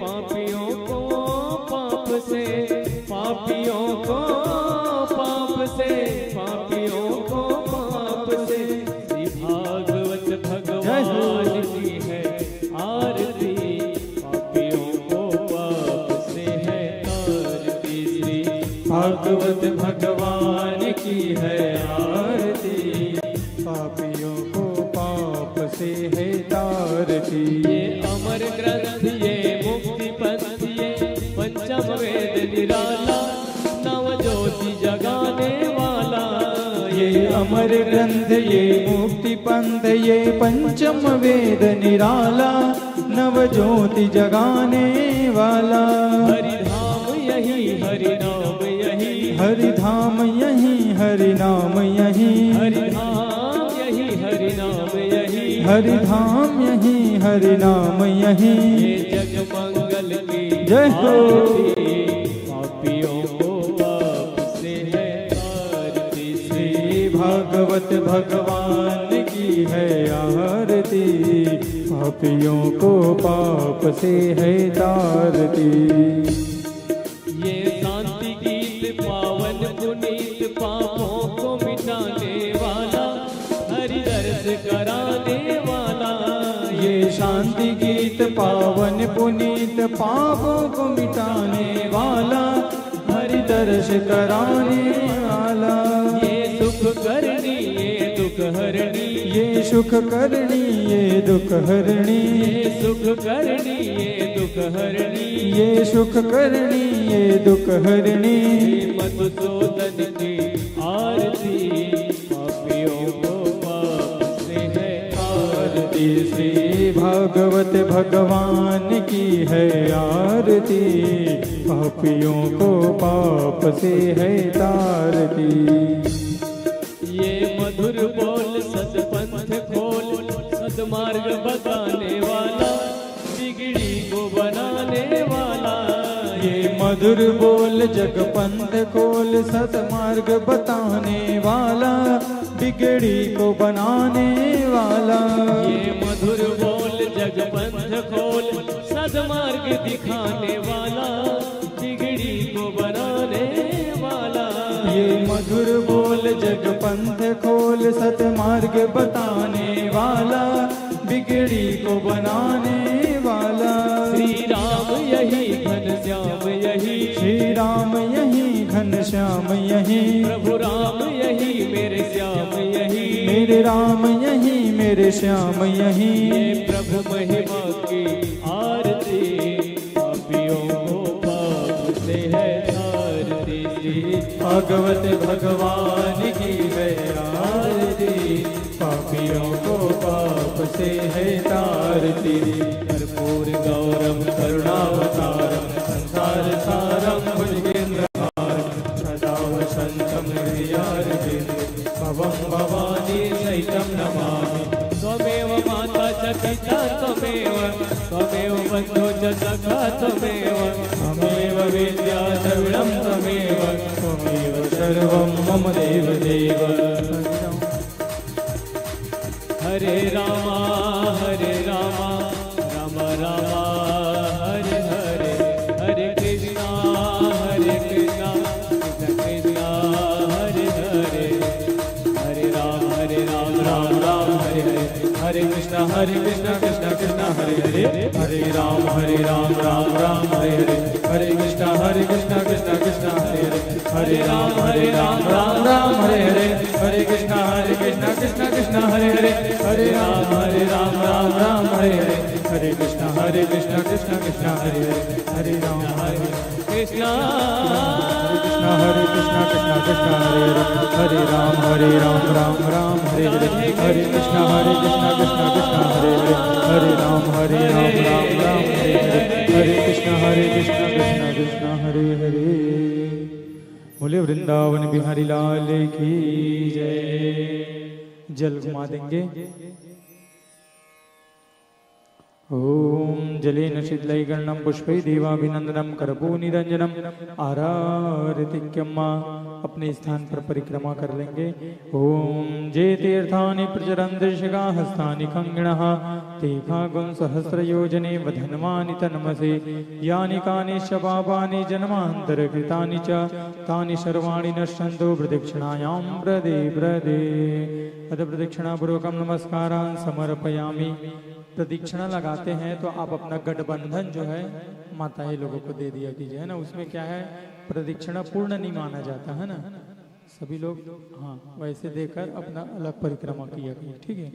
पापियों को पाप से, पापियों को पाप से, पापियों को पाप से। श्री भागवत भगवान की है आरती, पापियों को पाप से है तारती। श्री भागवत भगवान की है आरती, पापियों को पाप से है तारती। ये अमर ग्रंथ ये मुक्ति पंथ ये पंचम वेद निराला, नव ज्योति जगाने वाला। ये अमर ग्रंथ ये मुक्ति पंथ ये पंचम वेद निराला, नव ज्योति जगाने वाला। हरि धाम यही हरि नाम यही, हरि धाम यही हरि नाम यही, हरि धाम यही हरि नाम यही, हरि धाम यही हरि नाम यही। ये जग मंगल की जय हो। पापियों को पाप से है तारती। श्री भागवत भगवान की है आरती, पापियों को पाप से है तारती। ये शांति गीत पावन पुनीत पापों को मिटाने वाला, हरि दर्श कराने वाला। ये शांति गीत पावन पुनीत पापों को मिटाने वाला, हरि दर्श कराने वाला। ये सुख करनी ये दुख हरणी, ये सुख करनी ये दुख हरणी, ये सुख करनी ये दुख हरणी, ये सुख करनी ये दुख हरणी। मधुसूदन की आरती, पापियों को पाप से है आरती। श्री भागवत भगवान की है आरती, पापियों को पाप से है तारती। ये मधुर बोल सतपंथ खोल, सदमार्ग बताने वाला, बिगड़ी को बनाने वाला। ये मधुर बोल जग पंथ खोल, सतमार्ग बताने वाला, बिगड़ी को बनाने वाला। ये मधुर बोल जग पंथ खोल, सदमार्ग दिखाने वाला, बिगड़ी को बनाने वाला। ये मधुर बोल जग पंथ खोल, सतमार्ग बताने वाला, बिगड़ी को बनाने वाला। श्री राम यही घनश्याम यही, श्री राम यही घनश्याम यही, प्रभु राम यही मेरे श्याम यही, मेरे राम यही मेरे श्याम यही। ये प्रभु महिमा की आरती, पापियों को पाप से है तारती। भागवत भगवान की है आरती, पापियों को पाप से है तारती। कर्पूर गौरम करुणावतारम, संसार सारम भुजगेन्द्रहारम, सदा वसंतम हृदयारविंदे, भवं भवानी सहितं नमामि। त्वमेव माता च पिता त्वमेव, त्वमेव बन्धो च सखा त्वमेव, त्वमेव विद्या द्रविणं त्वमेव, त्वमेव सर्वं मम देव देव। हरे रामा राम रामा हरे हरे, हरे कृष्णा कृष्ण कृष्ण हरे हरे, हरे राम राम राम हरे हरे, हरे कृष्णा कृष्ण कृष्ण हरे हरे, हरे राम राम राम हरे हरे, हरे कृष्णा कृष्ण कृष्ण हरे हरे, हरे राम राम राम हरे हरे, हरे कृष्णा कृष्ण कृष्ण हरे हरे, हरे राम राम राम हरे हरे, हरे कृष्णा कृष्ण कृष्ण हरे हरे, हरे राम कृष्ण हरे कृष्णा कृष्ण कृष्ण हरे हरे, हरे राम राम राम हरे हरे, हरे कृष्णा कृष्ण कृष्ण हरे हरे, हरे राम राम राम हरे हरे, हरे कृष्णा कृष्ण कृष्ण हरे हरे। बोले वृंदावन बिहारी लाल की जय। जल घुमा देंगे। ओम जलेन शीतलैर्गण्यं पुष्पैः देवाभिनन्दनं करपूरनिरञ्जनम् आरारतिक्यम्मा अपने स्थान पर परिक्रमा कर लेंगे। ओम जे तीर्थानि प्रचरन्ति ऋषिका हस्तानि खंगिणः तेखा गुण सहस्र योजने वधन्वानि तन्मसे यानि कानि च पापानि जन्मान्तरकृतानि च तानि सर्वाणि नश्यन्तु प्रदक्षिणायां प्रदे प्रदे। अथ प्रदक्षिणापूर्वकं नमस्कारान् समर्पयामि। प्रदक्षिणा लगाते हैं तो आप अपना गठबंधन जो है माताएं लोगों को दे दिया कीजिए, है ना। उसमें क्या है, प्रदक्षिणा पूर्ण नहीं माना जाता, है ना। सभी लोग हाँ वैसे देकर अपना अलग परिक्रमा किया कीजिए, ठीक है।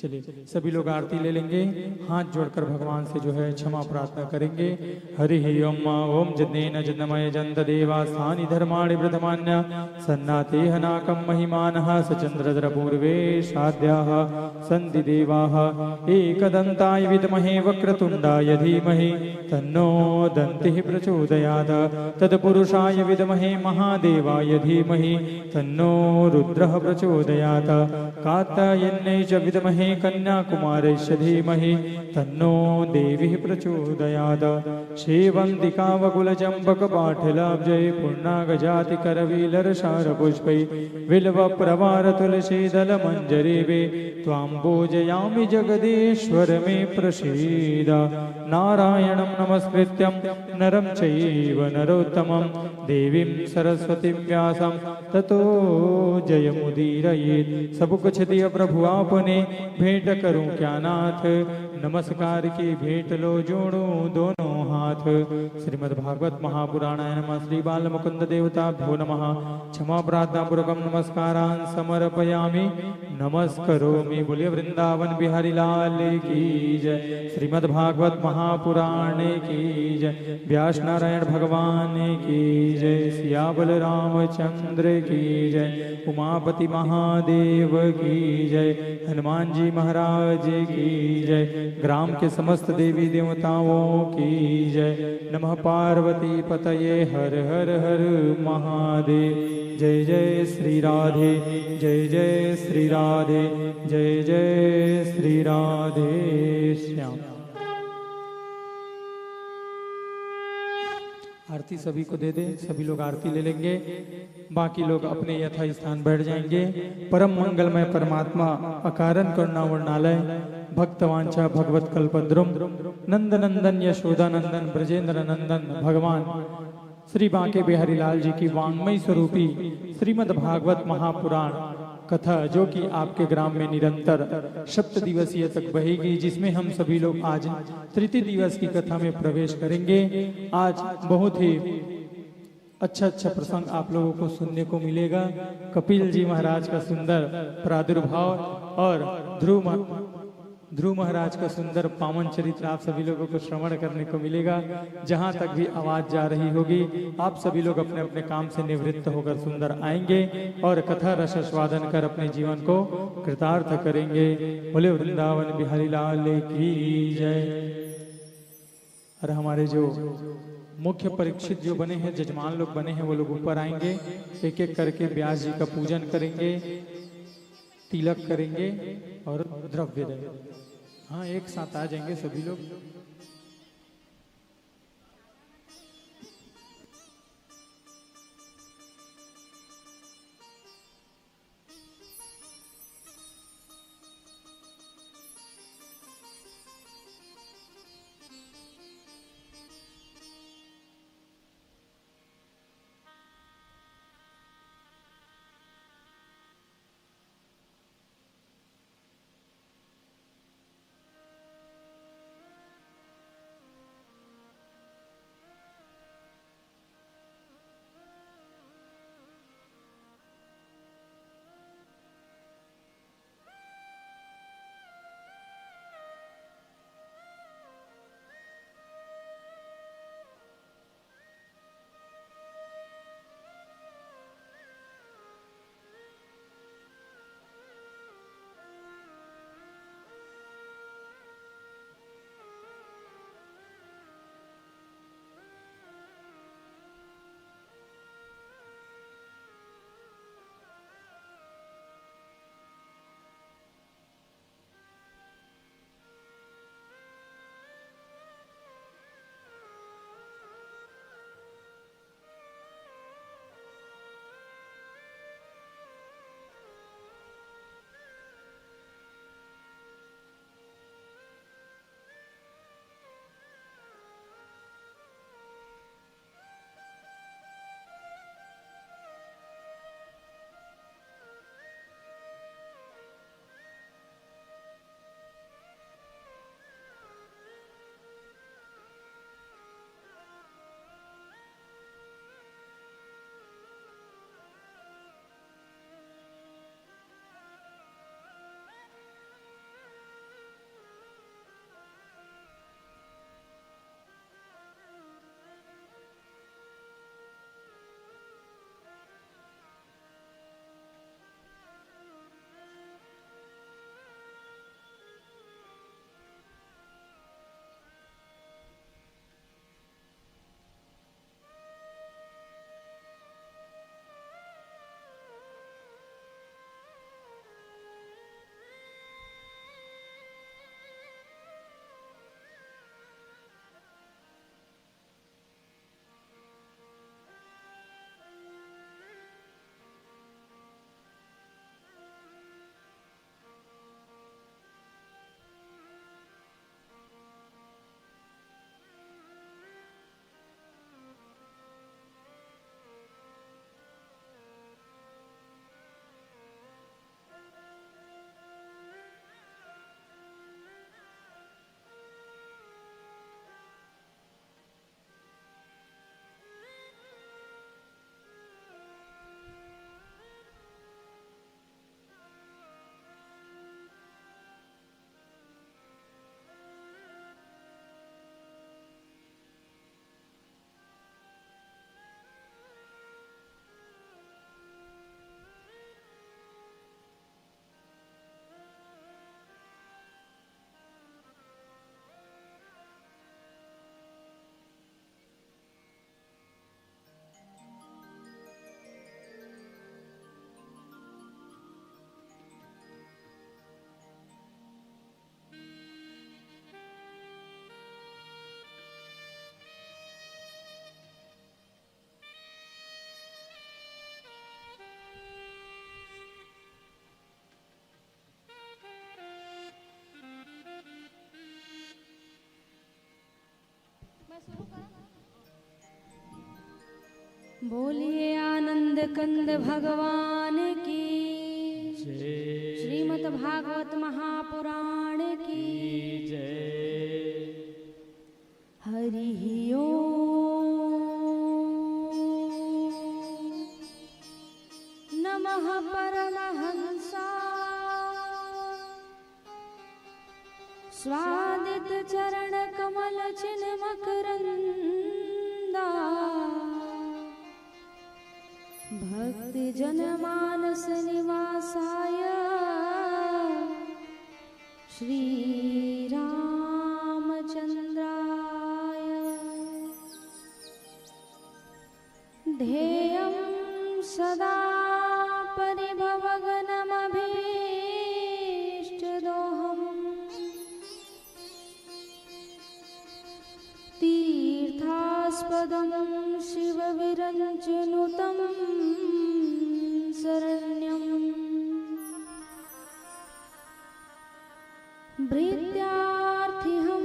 चलिए सभी लोग आरती ले लेंगे, हाथ जोड़कर भगवान से जो है क्षमा प्रार्थना करेंगे। हरि ओम ओम जनेन जन्मय जंत देवा स्थानि धर्माणि प्रथमान्य सन्नातेह नाकं महिमानः सचंद्रधर पूर्वे साध्याः सन्ति देवाः एकदन्ताय विद्महे वक्रतुण्डाय धीमहि तन्नो दन्तिः प्रचोदयात् तत्पुरुषाय विद्महे महादेवाय धीमहि तन्नो रुद्रः प्रचोदयात् कात्यायन्यै च विद्महे कन्याकुमारस्य धीमहि तन्नो देवीः प्रचोदयात् सेवन्तिकावकुलचम्पकपाठलाब्जै पूर्णागजातिकरवीलरसारपुष्पै बिल्वप्रवारतुलसीदलमञ्जरीवे त्वां पूजयामि जगदीश्वर मे प्रसीद। नारायणं नमस्कृत्यं नरं चैव नरोत्तमं देवीं सरस्वतीं व्यासं ततो जयमुदीरयेत्। सब कुछ दिया प्रभु आपने, भेंट करूं क्या नाथ, नमस्कार की भेंट लो जोड़ूं दोनों हाथ। श्रीमद् भागवत महापुराणाय नमः। श्री बाल मुकुंद देवताभ्यो नमः। क्षमा प्रार्थना पूर्वकं नमस्कारान् समर्पयामि। नमस्करोमि। बोलिए वृंदावन बिहारी लाल की जय। श्रीमद् भागवत महापुराण की जय। व्यास नारायण भगवान की जय। सियावल रामचंद्र की जय। उमापति महादेव की जय। हनुमान जी महाराज की जय। ग्राम के समस्त देवी देवताओं की जय। नमः पार्वती पतये हर हर हर महादेव। जय जय श्री राधे, जय जय श्री राधे, जय जय श्री राधे श्याम। आरती सभी को दे दे, सभी लोग आरती ले लेंगे, बाकी लोग अपने यथा स्थान बैठ जाएंगे। परम मंगलमय परमात्मा अकारण करुणा वर्णालय भक्तवांछा भगवत कल्पद्रुम नंद नंदन यशोदा नंदन ब्रजेंद्र नंदन भगवान श्री बांके बिहारी लाल जी की वांग्मय स्वरूपी श्रीमद् भागवत महापुराण कथा, जो कि आपके ग्राम में निरंतर 7 दिवसीय तक बहेगी, जिसमें हम सभी लोग आज तृतीय दिवस की कथा में प्रवेश करेंगे। आज बहुत ही अच्छा प्रसंग आप लोगों को सुनने को मिलेगा। कपिल जी महाराज का सुंदर प्रादुर्भाव और ध्रुव महाराज का सुंदर पावन चरित्र आप सभी लोगों को श्रवण करने को मिलेगा। जहां तक भी आवाज जा रही होगी, आप सभी लोग अपने अपने काम से निवृत्त होकर सुंदर आएंगे और कथा रस स्वादन कर अपने जीवन को कृतार्थ करेंगे। बोले वृंदावन बिहारी लाल की जय। और हमारे जो मुख्य परीक्षित जो बने हैं, जजमान लोग बने हैं, वो लोग ऊपर आएंगे, एक एक करके व्यास जी का पूजन करेंगे, तिलक करेंगे और द्रव्य देंगे। हाँ, एक साथ आ जाएंगे सभी लोग। बोलिए आनंद कंद भगवान की, श्रीमद् भागवत महापुराण की जय। हरि ओम नमः परमहंसा स्वादित चरण कमल चिन्ह मकरंदा भक्ति जनमानस निवासाय श्री रामचंद्राय ध्येयं सदा परिभवगणमभीष्टदोहम् तीर्थास्पदं शिवविरञ्चनुतं शरण्यम् भृत्यार्थिहं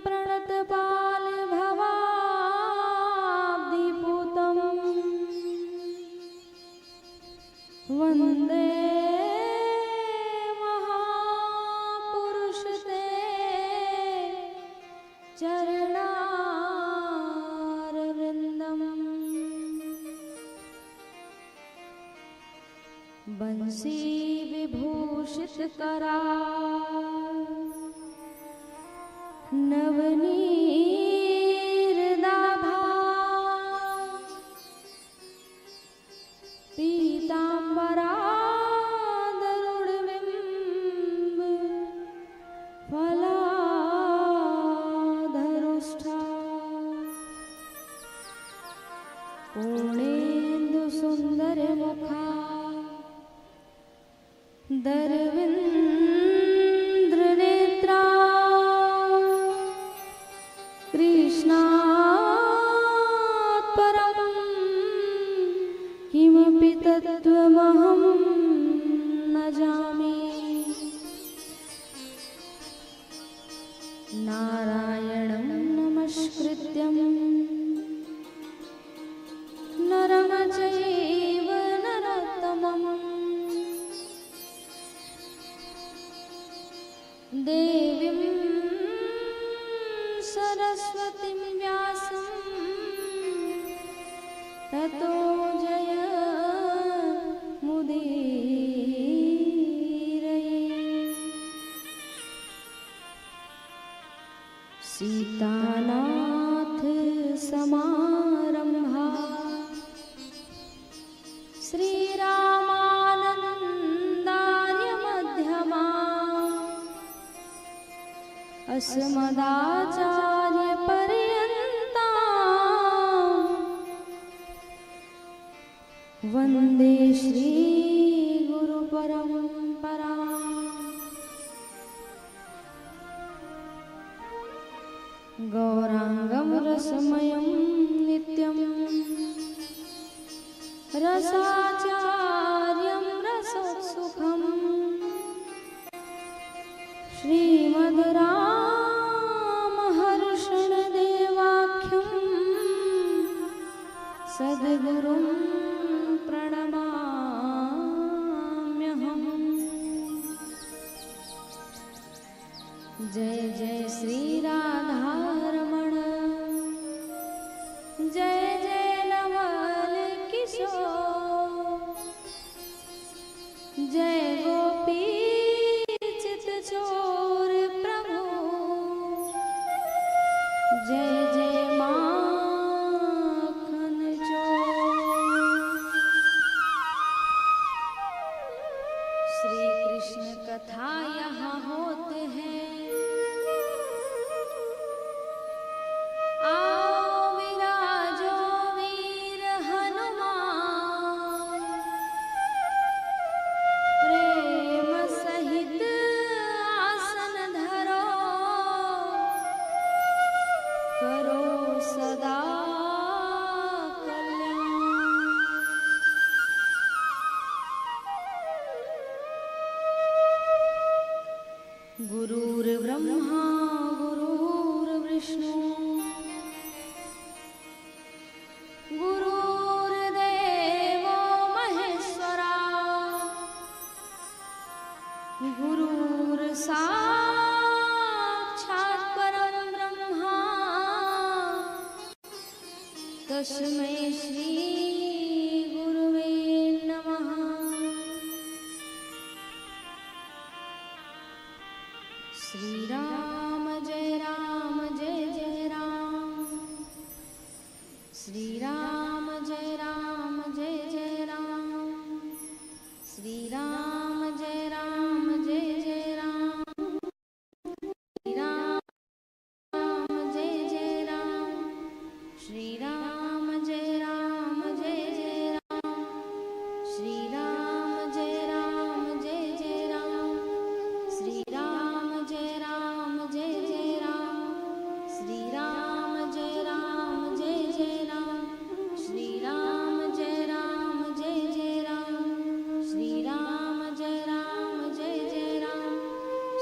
प्रणतपालभवाब्धिपूतं वन्दे महापुरुषते चरणारविन्दम् बंसी विभूषित करा नवनीरदाभा पीताम्बरादरुणबिम्ब फलाधरुष्ठा पूर्णेन्दु सुन्दरमुखा दरविन्द्रनेत्रा कृष्णात् परं किमपि तत्त्वमहं न जाने नारायणं नमस्कृत्यं नरं चैव नरोत्तमम् देवीं सरस्वतीं व्यासं ततो जयमुदीरये सीतानाथ समारम्भा श्रीरामानन्दार्य मध्यमा अस्मदाचार्य पर्यन्ता वन्दे श्री गुरु परम्परा। गौरांगं रसमयं नित्यं रसाचार्यं रसोत्सुकम् श्रीमद्रामहर्षणदेवाख्यं सद्गुरुं प्रणमाम्यहम्। जय जय श्री राधारमण जय जय नवल किशोर तस्मै श्री गुरुवे नमः। श्री राम जय जय राम। श्री राम जय जय राम। श्री राम जय जय राम। श्री राम जय जय राम। श्री राम जय जय राम। श्री राम जय जय राम। श्री राम जय जय राम। श्री राम जय जय राम। श्री राम जय जय राम। श्री राम जय जय राम।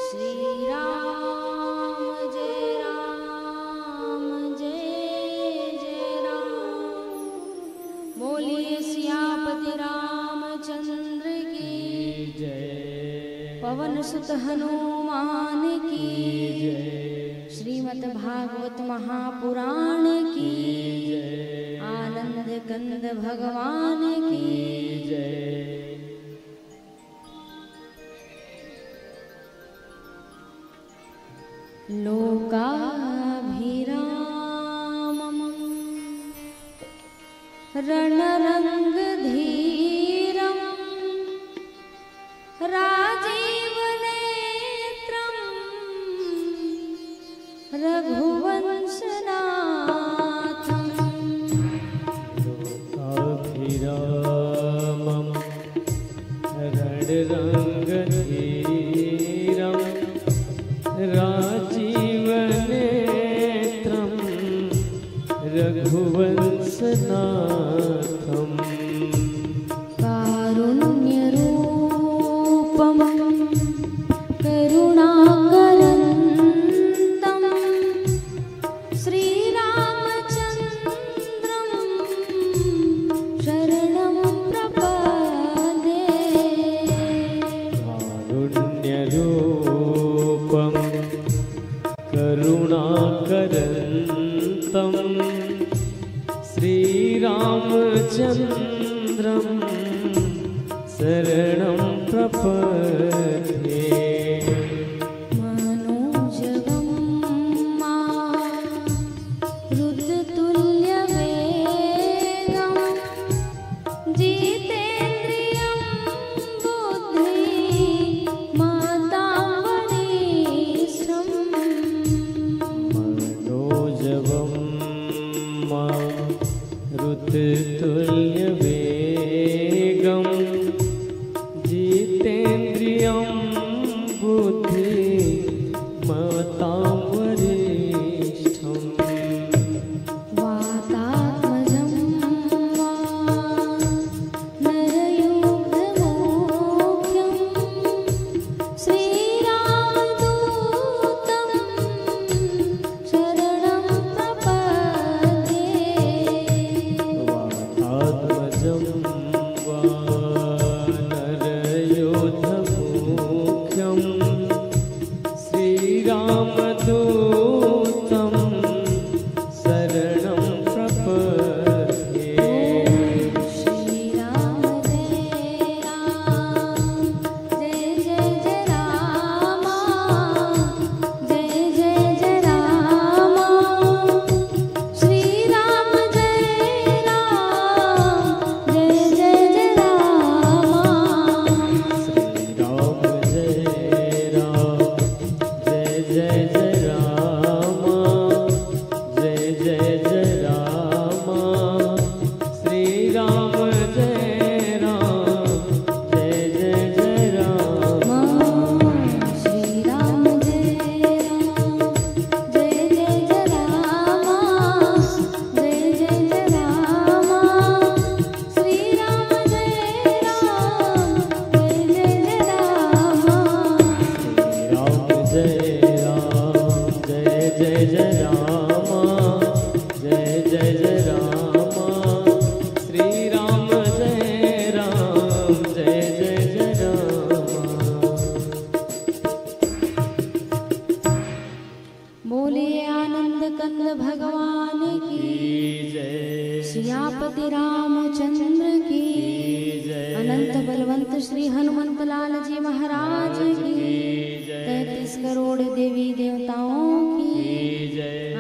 श्री राम जय राम। बोलिए सियापति रामचंद्र की जय। पवन सुत हनुमान की जय। श्रीमद् भागवत महापुराण की जय। आनंद कंद भगवान की जय। लोकाभिरामम् रणरङ्गधीरम् राजीवनेत्रम् रघुवंशनाथम् लोकाभिरामम् रणरङ्गधीरम् राजीवनेत्रं रघुवंशनाथम् कारुण्यरूपं करुणाकरन्तं श्रीरामचन्द्रं शरणं प्रपद्ये। कारुण्यरूपं करुणाकरन्तं श्रीरामचन्द्रं शरणं प्रपद्ये। मनोजवं मारुततुल्यवेगं जितेन्द्रियं बुद्धिमतां मनोजवं मारुततुल्यवेगं जितेन्द्रियं बुद्धिमतां वरिष्ठम् वातात्मजं नरयूथमुख्यं श्रीरामदूतं शरणं प्रपद्ये। वातात्मजं वानरयोधमुख्यं श्रीरामदूतं शरणं प्रपद्ये। श्रीराम जय जय राम। जय जय राम। श्रीराम जय जय राम। श्रीराम जय राम। जय जय राम। श्रीराम जय राम। श्रीराम जय राम। जय जय राम। श्रीराम जय राम। श्रीराम जय राम। जय जय राम। बोले आनंद कंद भगवान की सियापति रामचंद्र की अनंत बलवंत श्री हनुमंत लाल जी महाराज की 33 करोड़ देवी देवताओं की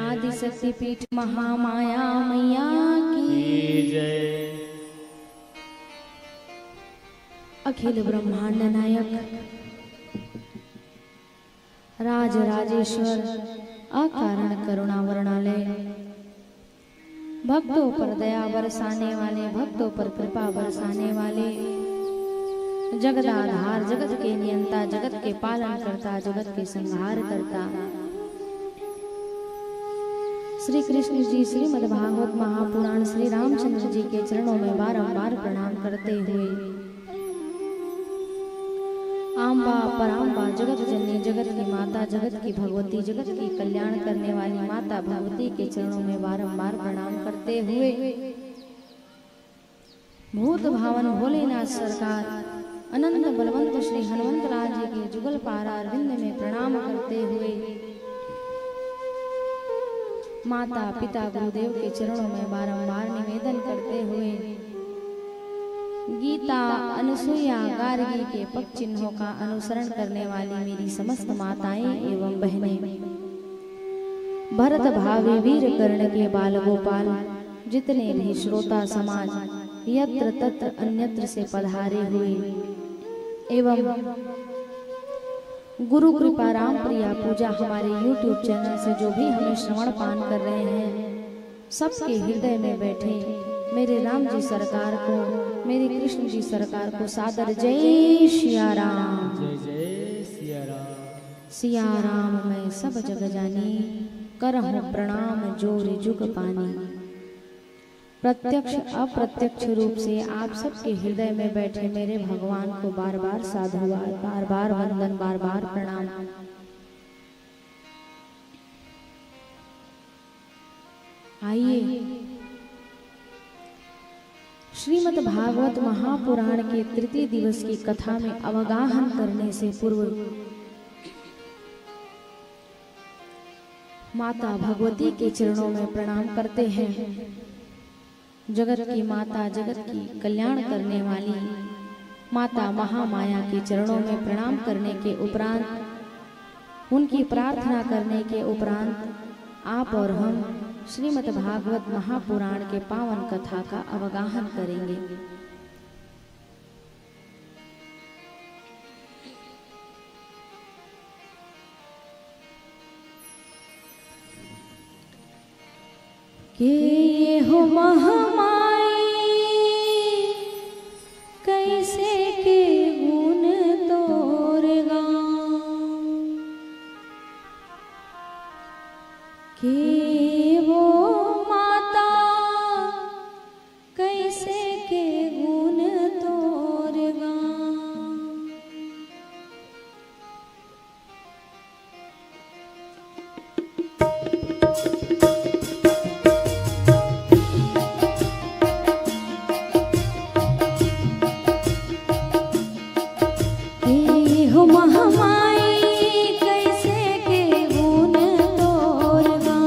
आदि शक्ति पीठ महामाया मैया की अखिल ब्रह्मांड नायक राज राजेश्वर अकारण करुणा वर्णालय भक्तों पर दया बरसाने वाले भक्तों पर कृपा बरसाने वाले जगदाधार जगत के नियंता जगत के पालन करता जगत के संहार करता श्री कृष्ण जी श्रीमद् भागवत महापुराण श्री रामचंद्र जी के चरणों में बारंबार प्रणाम करते हुए आम्बा पराम्बा जगत जननी जगत की माता जगत की भगवती जगत की कल्याण करने वाली माता भगवती के चरणों में बारंबार प्रणाम करते हुए भूत भावन भोलेनाथ सरकार अनंत बलवंत श्री हनुमंत लाल जी के जुगल पारा अरविंद में प्रणाम करते हुए माता पिता गुरुदेव के चरणों में बारंबार निवेदन करते हुए गीता अनुसुईया गार्गी के पग चिन्हों का अनुसरण करने वाली मेरी समस्त माताएं एवं बहनें भरत भावी वीर कर्ण के बाल गोपाल जितने भी श्रोता समाज यत्र तत्र अन्यत्र से पधारे हुए एवं गुरु कृपा राम प्रिया पूजा हमारे YouTube चैनल से जो भी हमें श्रवण पान कर रहे हैं सबके हृदय में बैठे मेरे राम जी सरकार को मेरे कृष्ण जी सरकार को सादर जय सिया राम जय जय सिया राम सिया राम मैं सब जग जानी करहूं प्रणाम जोर जुग पानी। प्रत्यक्ष अप्रत्यक्ष रूप से आप सबके हृदय में बैठे मेरे भगवान को बार बार साधुवाद बार बार वंदन बार बार प्रणाम। आइए श्रीमद् भागवत महापुराण के तृतीय दिवस की कथा में अवगाहन करने से पूर्व माता भगवती के चरणों में प्रणाम करते हैं। जगत की माता जगत की कल्याण करने वाली माता महामाया के चरणों में प्रणाम करने के उपरांत उनकी प्रार्थना करने के उपरांत आप और हम श्रीमद् भागवत महापुराण के पावन कथा का अवगाहन करेंगे। के ये हो महामाई कैसे के गुण तोरेगा के वो माता कैसे के गुण तोरेगा हो महामाई कैसे के गुण तोरगा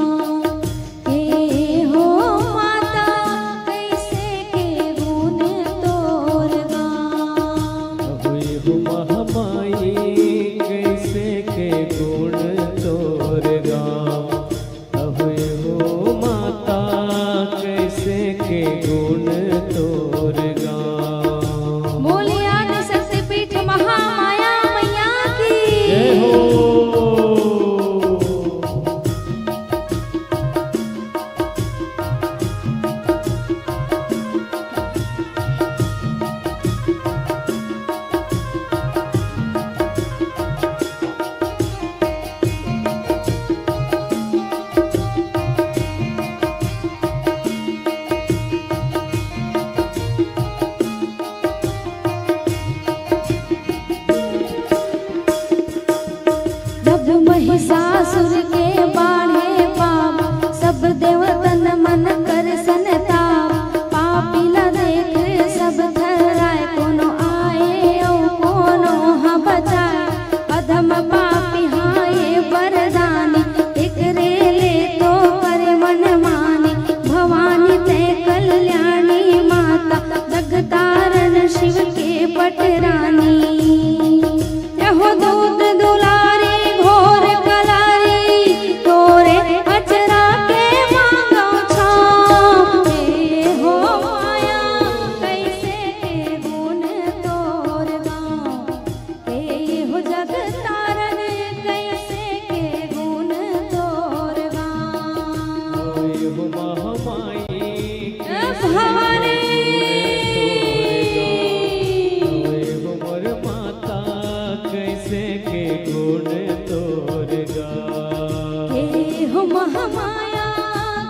हो महामाया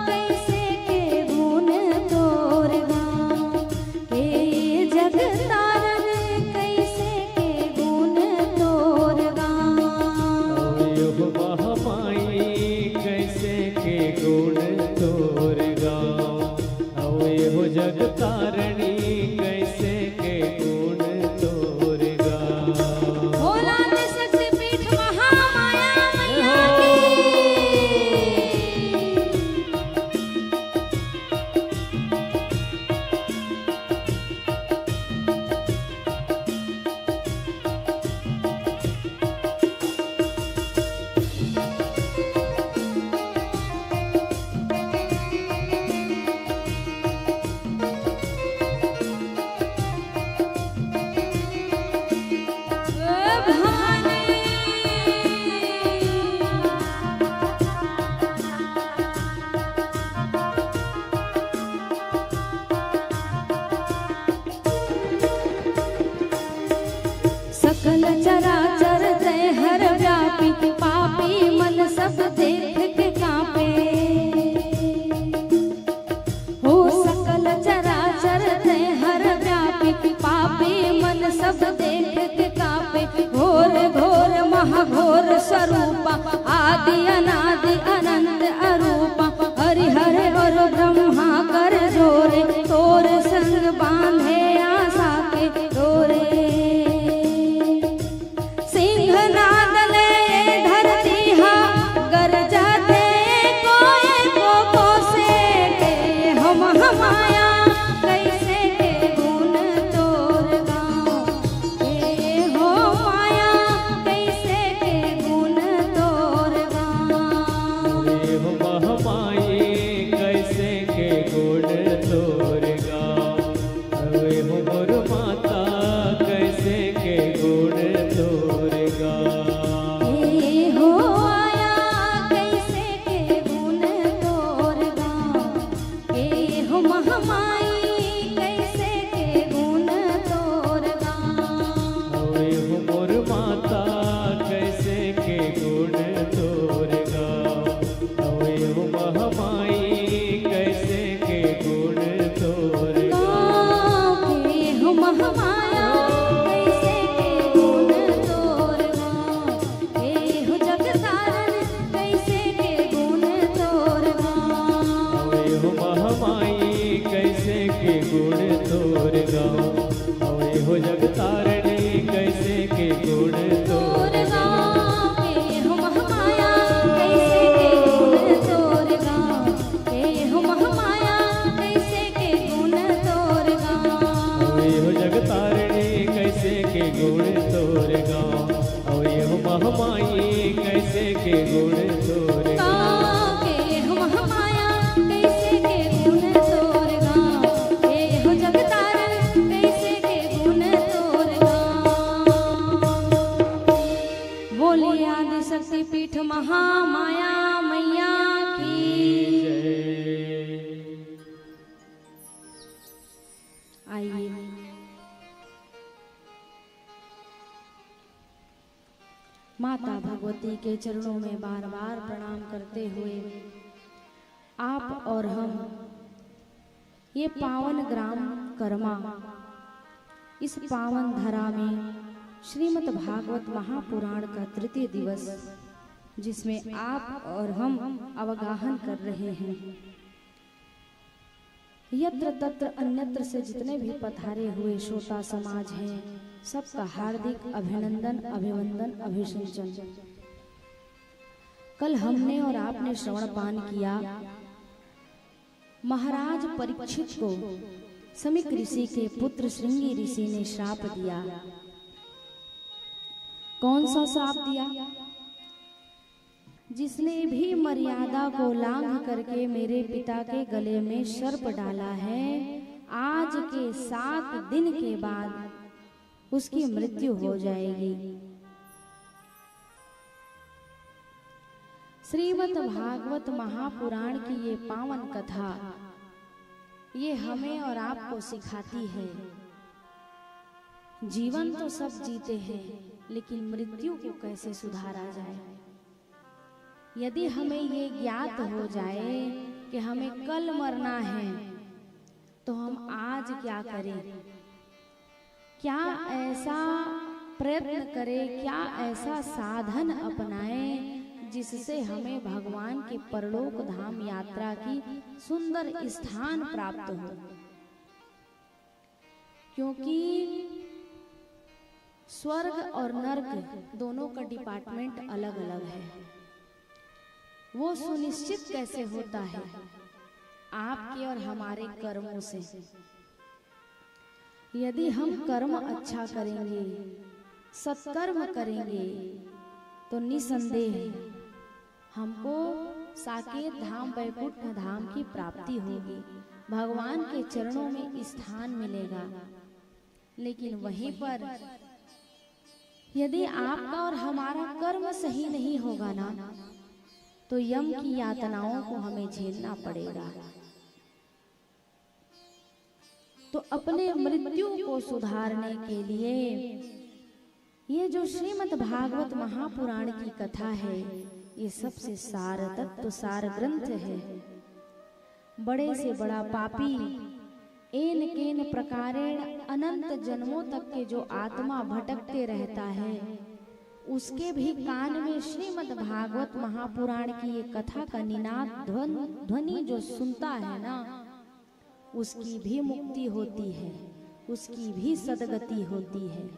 कैसे के गुण तोर गाँव के जग तारन कैसे के गुण तोर गाँव। यो महामाई कैसे के गुण तोर गाँव, यो जग तारणी कैसे के गुण तोर गाँव। भोला ने शक्तिपीठ महामाया मैया की। सकल चराचर तय हर व्यापी पापी मन सब देख के कांपे। हो सकल चराचर तय हर व्यापी पापी मन सब देख के कांपे। घोर घोर महाघोर स्वरूपा आदि अनादि अनंत अरूपा हरिहर और ब्रह्मा कर जोरे तोर संग बांधे आशा के डोरे। माया कैसे के गुण तोर गाँव के हो माया कैसे के गुण तोर गाँव। हो महामाई कैसे के गुण तोर गाँव, हो मोर माता कैसे के गुण तोर गाँव। हे हो आया कैसे के गुण तोर गाँव के हो महामाई कैसे के गुण तोर गाँव। हो मोर माता कैसे के गुण तोर गाँव, हो महामाई कैसे के गुण तोर गाँव। गाँव के हो महामाया कैसे के गुण तोर गाँव के हो जगतारन कैसे के गुण तोर गाँव। हो महामाई कैसे के गुण तोर गाँव, हो जगतारणी कैसे के गुण तोर तोर गाँव के हो महामाया कैसे के गुण तोर गाँव के हो महामाया कैसे के गुण तोर गाँव। हो जगतारणी कैसे के गुण तोर गाँव, हो महामाई कैसे के गुण तोर गाँव। गाँव के हो महामाया कैसे के गुण तोर गाँव के हो जगतारन कैसे के गुण तोर गाँव। बोलिए आदि शक्तिपीठ महामाया मैया की। आइए माता भगवती के चरणों में बार बार प्रणाम करते हुए आप और हम ये पावन ग्राम कर्मा इस पावन धरा में श्रीमद् भागवत महापुराण का तृतीय दिवस जिसमें आप और हम अवगाहन कर रहे हैं। यत्र तत्र अन्यत्र से जितने भी पधारे हुए श्रोता समाज हैं सबका हार्दिक अभिनंदन अभिवंदन अभिषेचन। कल हमने और आपने श्रवण पान किया महाराज परीक्षित को समीक ऋषि के पुत्र श्रृंगी ऋषि ने श्राप दिया। कौन सा श्राप दिया? जिसने भी मर्यादा को लांघ करके मेरे पिता के गले में सर्प डाला है आज के 7 दिन के बाद उसकी मृत्यु हो जाएगी। श्रीमद् भागवत महापुराण की ये पावन कथा ये हमें और आपको सिखाती है जीवन तो सब जीते हैं लेकिन मृत्यु को कैसे सुधारा जाए। यदि हमें ये ज्ञात हो जाए कि हमें कल मरना है तो हम आज क्या करें, क्या ऐसा प्रयत्न करें, क्या ऐसा साधन अपनाएं जिससे हमें भगवान के परलोक धाम यात्रा की सुंदर स्थान प्राप्त हो। क्योंकि स्वर्ग और नर्क दोनों का डिपार्टमेंट अलग अलग है। वो सुनिश्चित कैसे होता है? आपके और हमारे कर्मों से। यदि हम कर्म अच्छा करेंगे, सत्कर्म करेंगे, तो निसंदेह हमको साकेत धाम वैकुंठ धाम की प्राप्ति होगी, भगवान के चरणों में स्थान मिलेगा। लेकिन वहीं पर यदि आपका और हमारा कर्म सही नहीं होगा ना, तो यम की यातनाओं को हमें झेलना पड़ेगा। तो अपने मृत्यु को सुधारने के लिए ये जो श्रीमद् भागवत महापुराण की कथा है, ये सबसे सार तत्व सार ग्रंथ है। बड़े से बड़ा पापी एन केन प्रकारेण अनंत जन्मों तक के जो आत्मा भटकते रहता है, उसके भी कान में श्रीमद् भागवत महापुराण की ये कथा का निनाद ध्वनि जो सुनता है ना, उसकी भी मुक्ति होती है, उसकी भी सदगति होती है।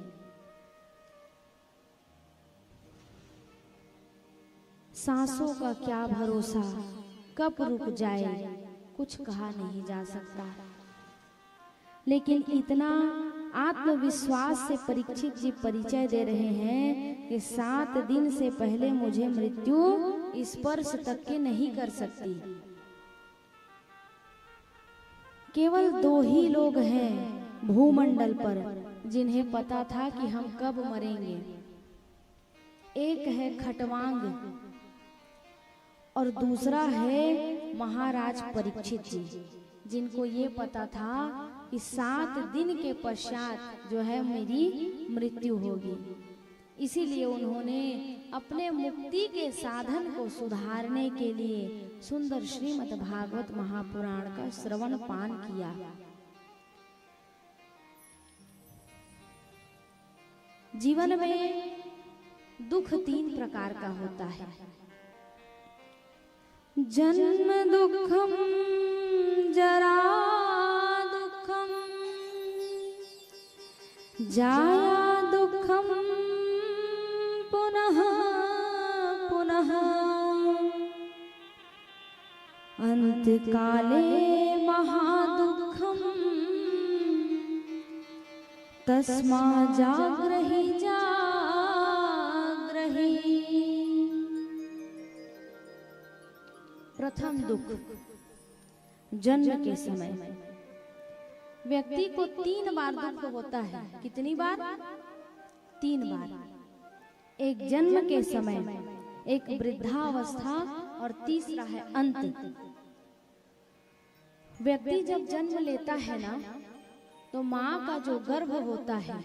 सांसों का क्या भरोसा, कब रुक जाए कुछ कहा नहीं जा सकता। लेकिन इतना आत्मविश्वास से परीक्षित जी परिचय दे रहे हैं कि 7 दिन से पहले मुझे मृत्यु स्पर्श तक के नहीं कर सकती। केवल 2 ही लोग हैं भूमंडल पर जिन्हें पता था कि हम कब मरेंगे। एक है खटवांग और दूसरा है महाराज परीक्षित जी, जिनको ये पता था कि 7 दिन के पश्चात जो है मेरी मृत्यु होगी। इसीलिए उन्होंने अपने मुक्ति के साधन को सुधारने के लिए सुंदर श्रीमद् भागवत महापुराण का श्रवण पान किया। जीवन में दुख 3 प्रकार का होता है। जन्म दुखम, जरा दुखम, जाया दुखम, पुनः पुनः अंत काले महादुखम, तस्मा जाग्रहि जाग्रहि। प्रथम दुख जन्म के समय व्यक्ति को 3 बार दुख होता है। कितनी बार? 3 बार। एक जन्म के समय, एक वृद्धावस्था और तीसरा है अंत। व्यक्ति जब जन्म लेता है ना, तो माँ का जो गर्भ होता है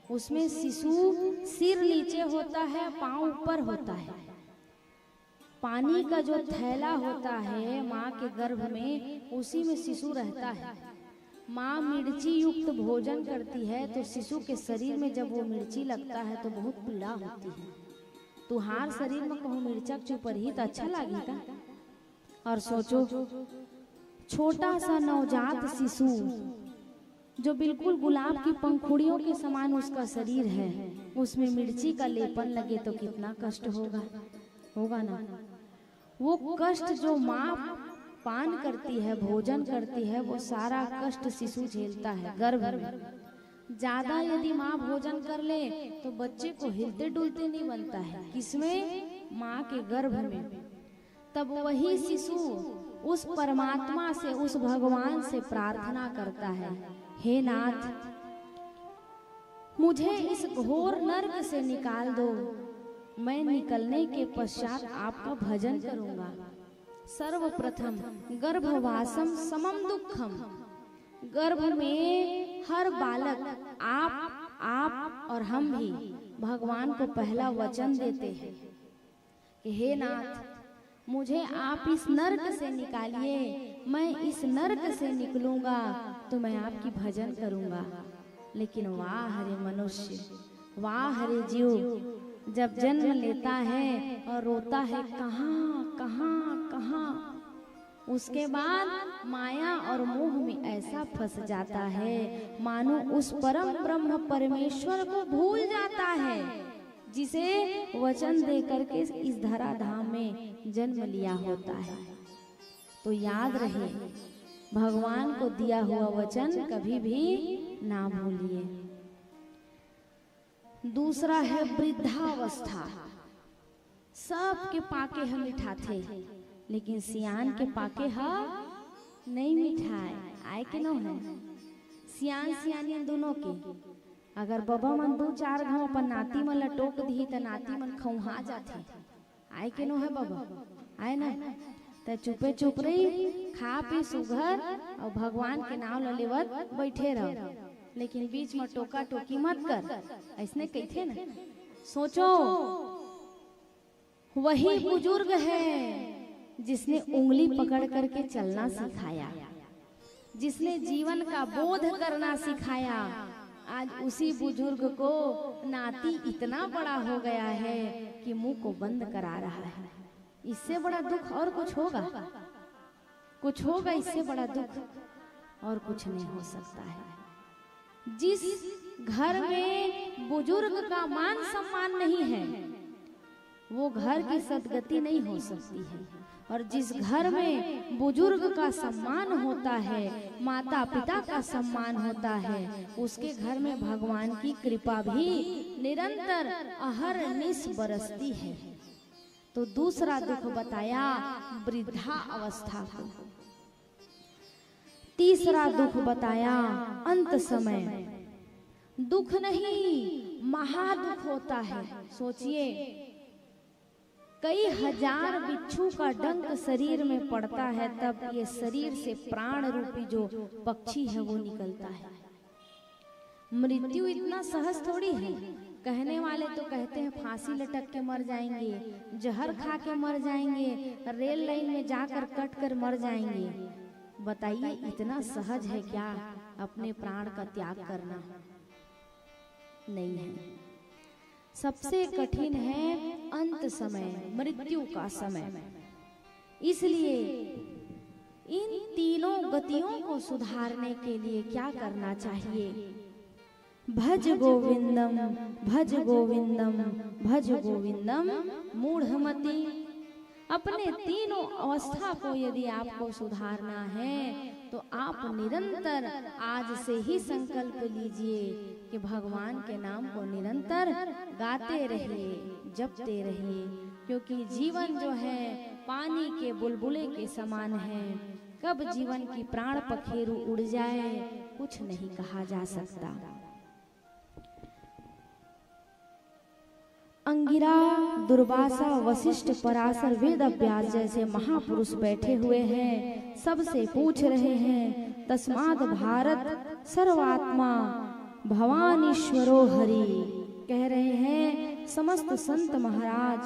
उसमें शिशु सिर नीचे होता है, पांव ऊपर होता है। पानी का जो थैला होता है माँ के गर्भ में, उसी में शिशु रहता है। माँ मिर्ची युक्त भोजन करती है तो शिशु के शरीर में जब वो मिर्ची लगता है तो बहुत पीड़ा होती है। तुहार शरीर में कहूँ मिर्चक चुपर ही तो अच्छा लगेगा। और सोचो, छोटा सा नवजात शिशु जो बिल्कुल गुलाब की पंखुड़ियों के समान उसका शरीर है, उसमें मिर्ची का लेपन लगे तो कितना कष्ट होगा, होगा ना। वो कष्ट जो माँ पान करती है, भोजन करती है, वो सारा कष्ट शिशु झेलता है गर्भ में। ज्यादा यदि माँ भोजन कर ले तो बच्चे को हिलते डुलते नहीं बनता है। किसमें? माँ के गर्भ में। तब वही शिशु उस परमात्मा से, उस भगवान से प्रार्थना करता है, हे नाथ, मुझे इस घोर नर्क से निकाल दो। मैं निकलने के पश्चात आपका भजन करूंगा। सर्वप्रथम गर्भवासम समम दुखम। गर्भ में हर बालक, आप और हम भी भगवान को पहला वचन देते हैं कि हे नाथ, मुझे आप इस नर्क से निकालिए, मैं इस नर्क से निकलूंगा तो मैं आपकी भजन करूंगा। लेकिन वाह रे मनुष्य, वाह रे जीव, जब जन्म लेता है और रोता है कहाँ कहाँ कहाँ, उसके बाद माया और मोह में ऐसा फंस जाता है मानो उस परम ब्रह्म परमेश्वर को भूल जाता है, जिसे वचन दे करके इस धरा धाम में जन्म लिया होता है। तो याद रहे, भगवान को दिया हुआ वचन कभी भी ना भूलिए। दूसरा है वृद्धावस्था। सबके पाके हम मिठा थे, लेकिन सियान के पाके नहीं मिठाए आए के न है। सियान सियानी दोनों के अगर बाबा मन 2-4 घाव अपन नाती मन ला टोक दी त नाती मन खौहा जाथे, आए के न है बाबा, आए ना त चुपे चुप रही, खा पी सुघर और भगवान के नाम ला लेवत बैठे रहो, लेकिन बीच में टोका टोकी मत कर, ऐसने कहते ना। सोचो वही बुजुर्ग है जिसने उंगली पकड़ करके चलना सिखाया, जिसने जीवन का बोध करना सिखाया। आज उसी बुजुर्ग को नाती इतना बड़ा हो गया है कि मुंह को बंद करा रहा है। इससे बड़ा दुख और कुछ होगा? कुछ होगा इससे बड़ा दुख और कुछ नहीं हो सकता है। जिस घर में बुजुर्ग का मान सम्मान नहीं है, वो घर की सदगति नहीं हो सकती है। और जिस घर में बुजुर्ग का सम्मान होता है, माता पिता का सम्मान होता है, उसके घर में भगवान की कृपा भी निरंतर अहरनिश बरसती है। तो दूसरा दुख बताया वृद्धा अवस्था को। तीसरा दुख बताया अंत समय। दुख नहीं, महादुख होता है। सोचिए, कई हजार बिच्छू का डंक शरीर में पड़ता है, तब ये शरीर से प्राण रूपी जो पक्षी है वो निकलता है। मृत्यु इतना सहज थोड़ी है। कहने वाले तो कहते हैं फांसी लटक के मर जाएंगे, जहर खा के मर जाएंगे, रेल लाइन में जाकर कट कर मर जाएंगे। बताइए इतना सहज है क्या अपने प्राण का त्याग करना? नहीं है। सबसे कठिन है अंत समय, मृत्यु का समय। इसलिए इन तीनों गतियों को सुधारने के लिए क्या करना चाहिए? भज गोविंदम, भज गोविंदम, भज गोविंदम मूढ़मति। अपने तीनों अवस्था को यदि आपको सुधारना है तो आप निरंतर आज से ही संकल्प लीजिए कि भगवान के नाम को निरंतर गाते रहिए, जपते रहिए। क्योंकि जीवन जो है पानी के बुलबुले के समान है। कब जीवन की प्राण पखेरु उड़ जाए कुछ नहीं कहा जा सकता। अंगिरा, दुर्वासा, वशिष्ठ, पराशर, वेद व्यास जैसे महापुरुष बैठे हुए हैं, सबसे पूछ रहे हैं तस्माद भारत सर्वात्मा भवानीश्वरो हरि। कह रहे हैं समस्त संत महाराज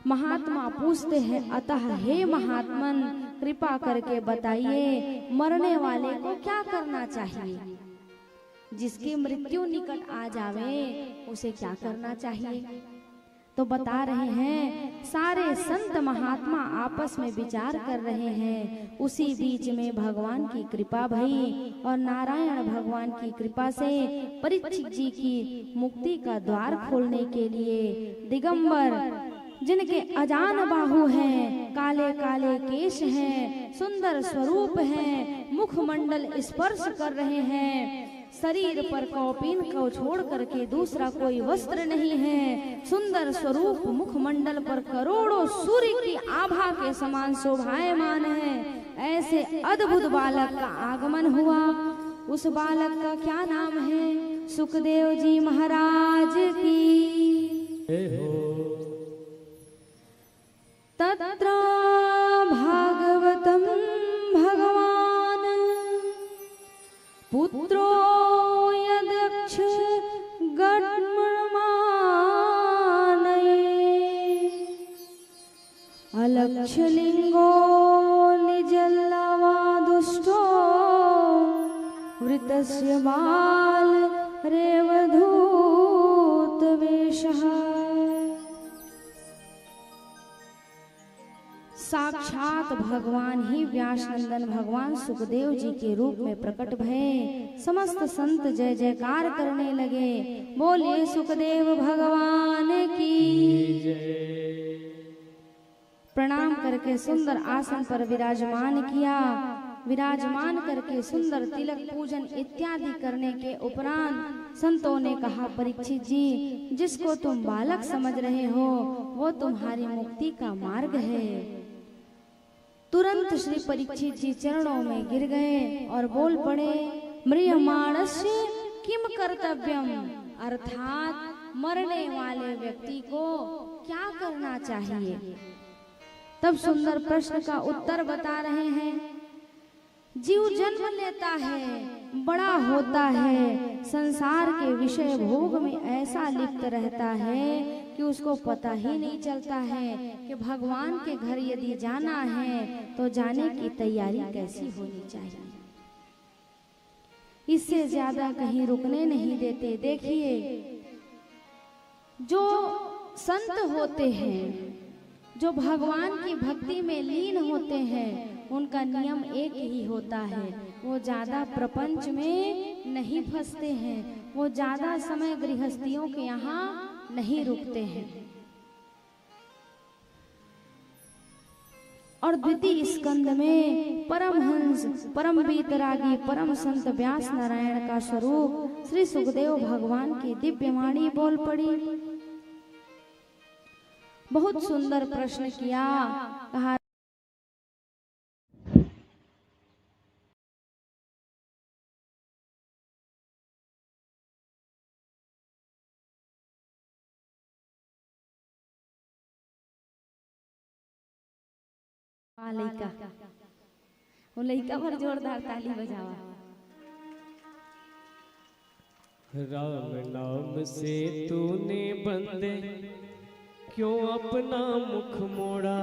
महात्मा पूछते हैं, अतः हे महात्मन कृपा करके बताइए मरने वाले को क्या करना चाहिए? जिसकी मृत्यु निकट आ जावे उसे क्या करना चाहिए? तो बता रहे हैं सारे संत महात्मा आपस में विचार कर रहे हैं। उसी बीच में भगवान की कृपा भई और नारायण भगवान की कृपा से परीक्षित जी की मुक्ति का द्वार खोलने के लिए दिगंबर जिनके अजान बाहु हैं, काले काले केश हैं, सुंदर स्वरूप हैं, मुखमंडल स्पर्श कर रहे हैं, शरीर पर कौपीन को छोड़ करके दूसरा कोई वस्त्र नहीं है, सुंदर स्वरूप मुखमंडल पर करोड़ों सूर्य की आभा के समान शोभायमान है। ऐसे अद्भुत बालक का आगमन हुआ। उस बालक का क्या नाम है? सुखदेव जी महाराज की। तत्र भागवतम भगवान पुत्रो यदक्ष गणमानये अलक्ष्य तस्य बाल रेवधूत वेशः। साक्षात भगवान ही व्यासनंदन भगवान सुखदेव जी के रूप में प्रकट भये। समस्त संत जय जयकार करने लगे। बोलिए सुखदेव भगवान की जय। प्रणाम करके सुंदर आसन पर विराजमान किया। विराजमान करके सुंदर तिलक पूजन इत्यादि करने के उपरांत संतों ने कहा, परीक्षित जी, जिसको तुम बालक समझ रहे हो वो तुम्हारी मुक्ति का मार्ग है। तुरंत श्री परीक्षित जी चरणों में गिर गए और बोल पड़े, म्रियमाणस्य किम कर्तव्यम, अर्थात मरने वाले व्यक्ति को क्या करना चाहिए। तब सुंदर प्रश्न का उत्तर बता रहे हैं। जीव जन्म लेता है, बड़ा होता है, संसार के विषय भोग में ऐसा लिप्त रहता है कि उसको पता ही नहीं चलता है कि भगवान के घर यदि जाना है तो जाने की तैयारी कैसी होनी चाहिए। इससे ज्यादा कहीं रुकने नहीं देते। देखिए, जो संत होते हैं, जो भगवान की भक्ति में लीन होते हैं, उनका नियम एक ही होता है, वो ज्यादा प्रपंच में नहीं फंसते हैं, वो ज्यादा समय गृहस्थियों के यहाँ नहीं रुकते हैं। और द्वितीय स्कंद में परमहंस, परम वीतरागी, परम संत व्यास नारायण का स्वरूप श्री सुखदेव भगवान की दिव्य वाणी बोल पड़ी। बहुत सुंदर प्रश्न किया। कहा, लइका, वो लइका पर जोरदार ताली बजावा। राम नाम से तूने बंदे क्यों अपना मुख मोड़ा,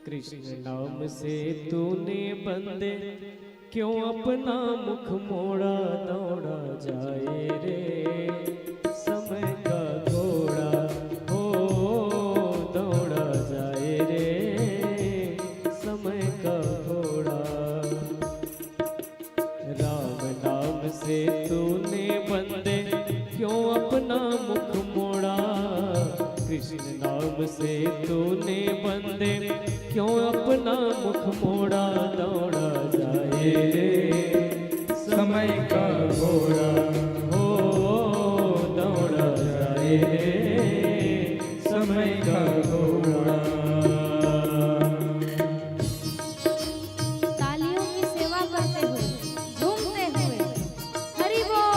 कृष्ण नाम से तूने बंदे क्यों अपना मुख मोड़ा। दौड़ा जाए रे समय का घोड़ा, हो दौड़ा जाए रे समय का घोड़ा। राम नाम से तूने बंदे क्यों अपना मुख मोड़ा, कृष्ण नाम से तूने बंदे क्यों अपना मुख मोड़ा। दौड़ा जाए रे समय का घोड़ा, हो दौड़ा जाए रे समय का घोड़ा। तालियों की सेवा करते हुए, झूमते हुए, हरि बोल।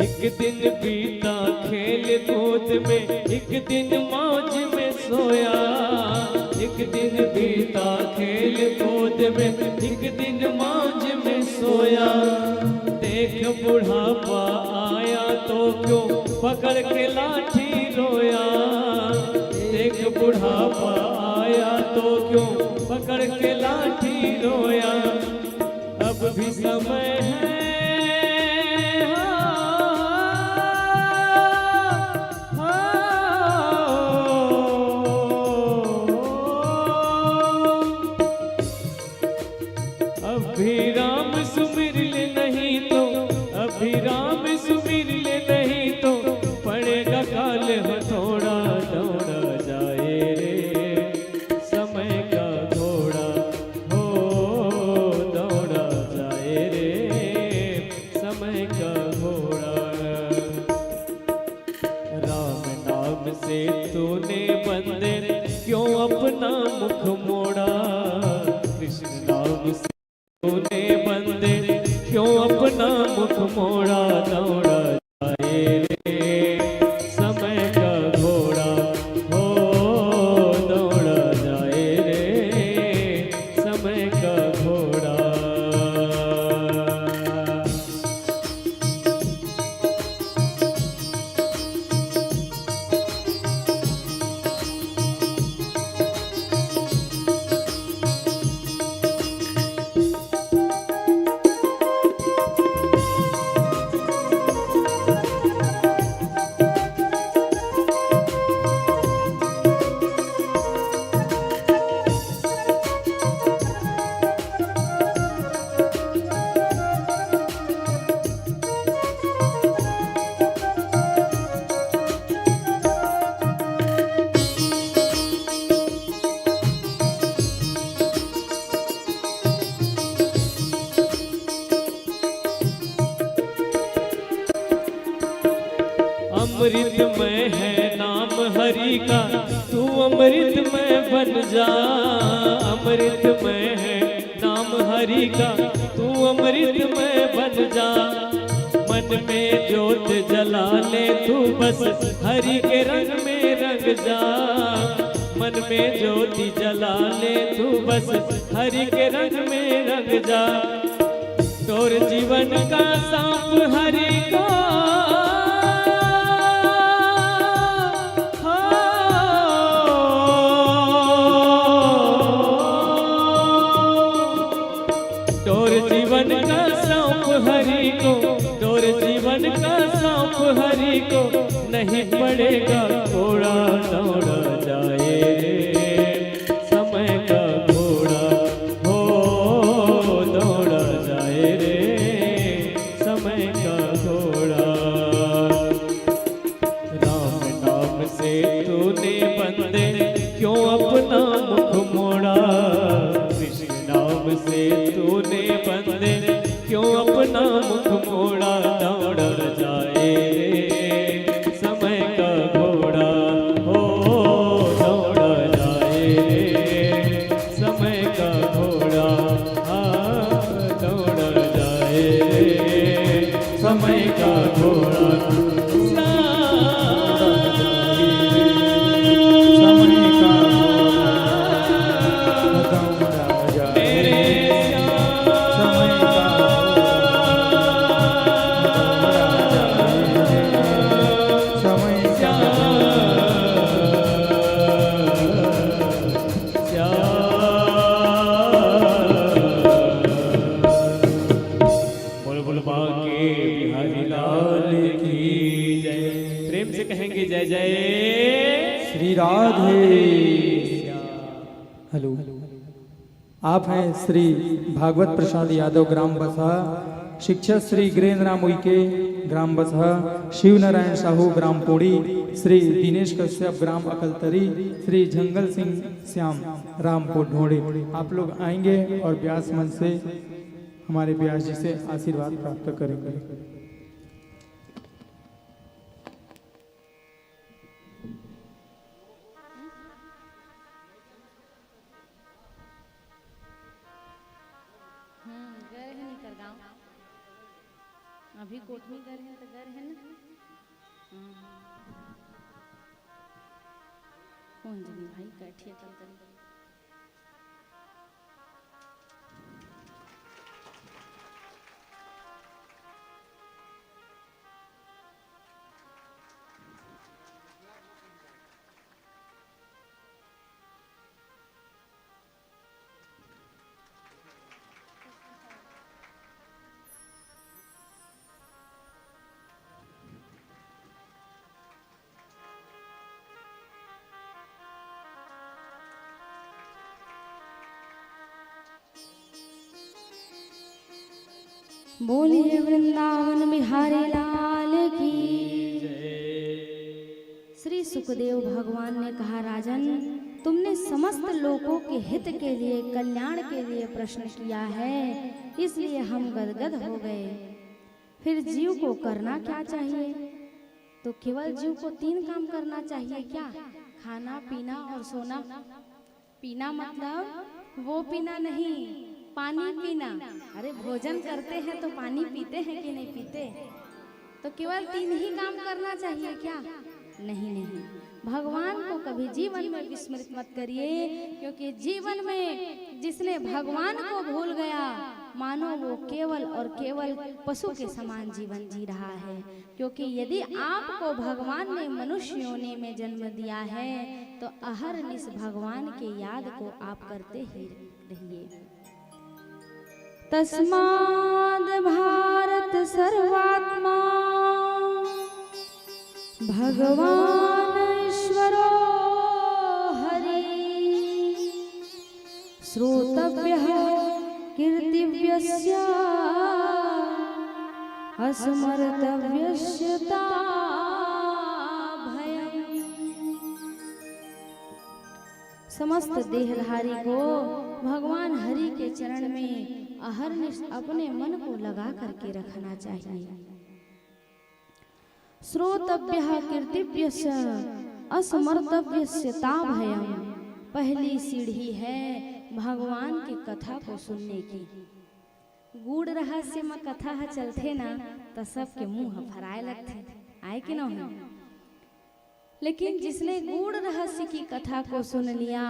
एक दिन बीता खेल कूद में, एक दिन मौज में सोया। एक दिन बीता खेल कूद में, एक दिन मौज में सोया। देख बुढ़ापा आया तो क्यों पकड़ के लाठी रोया। देख बुढ़ापा आया तो क्यों पकड़ के लाठी रोया। अब भी समय है, अभी राम सुमिर ले नहीं तो, अभी राम सुमिर ले नहीं तो पड़ेगा काल हथौड़ा। दौड़ा जाए रे समय का घोड़ा, हो दौड़ा जाए रे समय तूने बंदे क्यों अपना मुख मोड़ा, दौड़ा जाए रे समय का घोड़ा, हो दौड़ा जाए रे समय का घोड़ा। अमृतमय है नाम हरि का, तू अमृतमय बन जा। अमृतमय है नाम हरि का, तू अमृतमय बन जा। मन में ज्योत जला ले तू बस हरि के रंग में रंग जा। मन में ज्योति जला ले तू बस हरि के रंग में रंग जा। तोर जीवन का सांप हरि को, जीवन का सौंप हरि को, तोर जीवन का सौंप हरि को। नहीं पड़ेगा घोड़ा, दौड़ा जाए रे समय का घोड़ा, हो दौड़ा जाए रे समय का घोड़ा। राम नाम से तूने बंदे क्यों अपना मुख मोड़ा, कृष्ण नाम से तूने बंदे क्यों अपना मुख मोड़ा, दौड़ जाए रे समय का घोड़ा, हो दौड़ जाए रे समय का घोड़ा, हाँ दौड़ जाए रे समय का घोड़ा। कहेंगे जय जय श्री राधे। हेलो, आप हैं श्री भागवत प्रसाद यादव ग्राम बसहा, शिक्षक श्री गिरेंद्र राम उइके ग्राम बसहा, शिव नारायण साहू ग्राम पोड़ी, श्री दिनेश कश्यप ग्राम अकलतरी, श्री जंगल सिंह श्याम रामपुर ढोड़े। आप लोग आएंगे और व्यास मन से हमारे व्यास जी से आशीर्वाद प्राप्त करेंगे। अभी कोटमी घर है तो घर है ना। कौन जनी भाई कैठे कल करी। बोलिए वृंदावन बिहारी लाल की। श्री सुखदेव भगवान ने कहा, राजन तुमने समस्त लोगों के हित के लिए, कल्याण के लिए प्रश्न किया है, इसलिए हम गदगद हो गए। फिर जीव को करना क्या चाहिए? तो केवल जीव को 3 काम करना चाहिए। क्या? खाना, पीना और सोना। पीना मतलब वो पीना नहीं पानी पीना। अरे भोजन करते हैं तो पानी पीते हैं कि नहीं पीते? तो केवल 3 ही काम करना चाहिए क्या? नहीं नहीं, भगवान को कभी जीवन में विस्मृत मत करिए, क्योंकि जीवन में जिसने भगवान को भूल गया मानो वो केवल और केवल पशु के समान जीवन जी रहा है। क्योंकि यदि आपको भगवान ने मनुष्य योनि में जन्म दिया है तो अहरनिश भगवान के याद को आप करते ही रहिए। तस्माद् भारत सर्वात्मा भगवान ईश्वरो हरि श्रोतव्यः कीर्तिव्यस्य अस्मर्तव्यस्य भयम्। समस्त देहधारी को भगवान हरि के चरण में अहरनिश अपने मन को लगा करके रखना चाहिए। श्रोतव्यः कीर्तिव्यस्य असमर्तव्यस्य भयम्। पहली सीढ़ी है भगवान की कथा को सुनने की। गूढ़ रहस्य में कथा चलते ना तो सबके मुंह फराए लगते, आए कि ना हो। लेकिन जिसने गूढ़ रहस्य की कथा को सुन लिया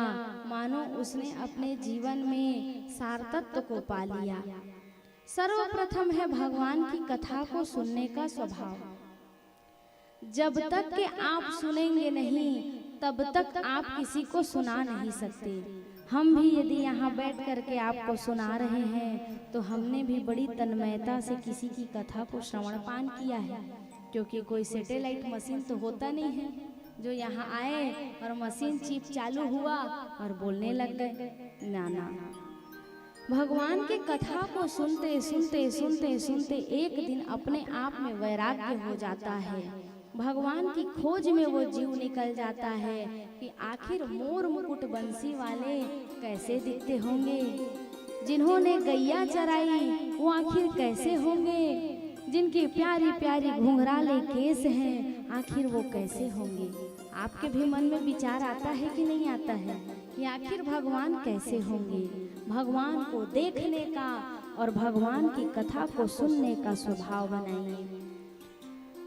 मानो उसने अपने जीवन में सारतत्व को पा लिया। सर्वप्रथम है भगवान की कथा को सुनने का स्वभाव। जब तक कि आप सुनेंगे नहीं तब तक आप किसी को सुना नहीं सकते। हम भी यदि यहाँ बैठ करके आपको सुना रहे हैं तो हमने भी बड़ी तन्मयता से किसी की कथा को श्रवणपान किया है, क्योंकि कोई सैटेलाइट मशीन तो होता नहीं है जो यहाँ आए और मशीन चिप चालू हुआ और बोलने लग गए। ना ना, भगवान की कथा को सुनते सुनते सुनते सुनते एक दिन अपने आप में वैराग्य हो जाता है। भगवान की खोज में वो जीव निकल जाता है कि आखिर मोर मुकुट बंसी वाले कैसे दिखते होंगे, जिन्होंने गैया चराई वो आखिर कैसे होंगे, जिनकी प्यारी प्यारी घुंघराले केस हैं आखिर वो कैसे होंगे। आपके भी मन में विचार आता है कि नहीं आता है कि आखिर भगवान कैसे होंगे। भगवान को देखने का और भगवान की कथा को सुनने का स्वभाव बनाइए।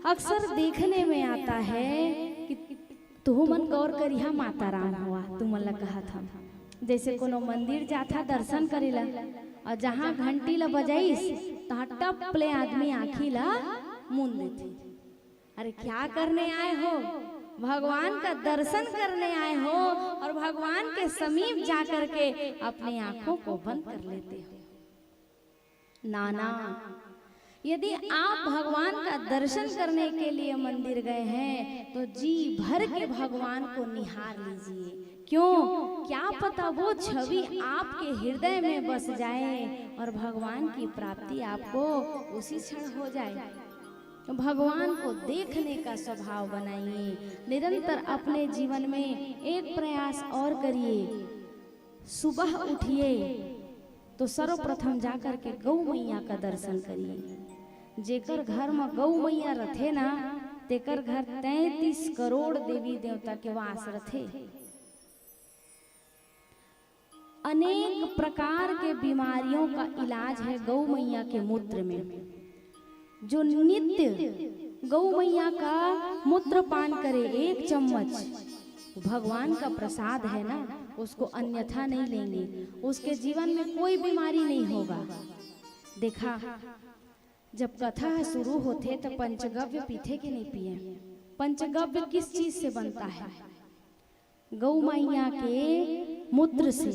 अक्सर देखने में आता है कि तू मन गौर करिहा माता राम हुआ, तू मन कहा था जैसे कोनो मंदिर जाता दर्शन करेला और जहाँ घंटी ला बजाइस तहाँ टप ले आदमी आँखी ला मूंद देते। अरे क्या करने आए हो? भगवान का दर्शन करने आए हो और भगवान के समीप जा करके अपनी आंखों को बंद कर लेते हो। नाना, यदि आप भगवान का दर्शन करने के लिए मंदिर गए हैं तो जी भर के भगवान को निहार लीजिए। क्यों? क्या पता वो छवि आपके हृदय में बस जाए और भगवान की प्राप्ति आपको उसी क्षण हो जाए। तो भगवान को देखने का स्वभाव बनाइए। निरंतर अपने जीवन में एक प्रयास और करिए। सुबह उठिए तो सर्वप्रथम जाकर के गौ मैया का दर्शन करिए। जेकर घर में गौ मैया रथे ना तेकर घर 33 करोड़ देवी देवता के वास रथे। अनेक प्रकार के बीमारियों का इलाज है गौ मैया के मूत्र में। जो नित्य गौ मैया का मूत्र पान करे 1 चम्मच, भगवान का प्रसाद है ना, उसको अन्यथा नहीं लेंगे, उसके जीवन में कोई बीमारी नहीं होगा। देखा, जब कथा शुरू होते तो पंचगव्य पीते कि नहीं पिए? पंचगव्य किस चीज से बनता है? गौ मैया के मूत्र से,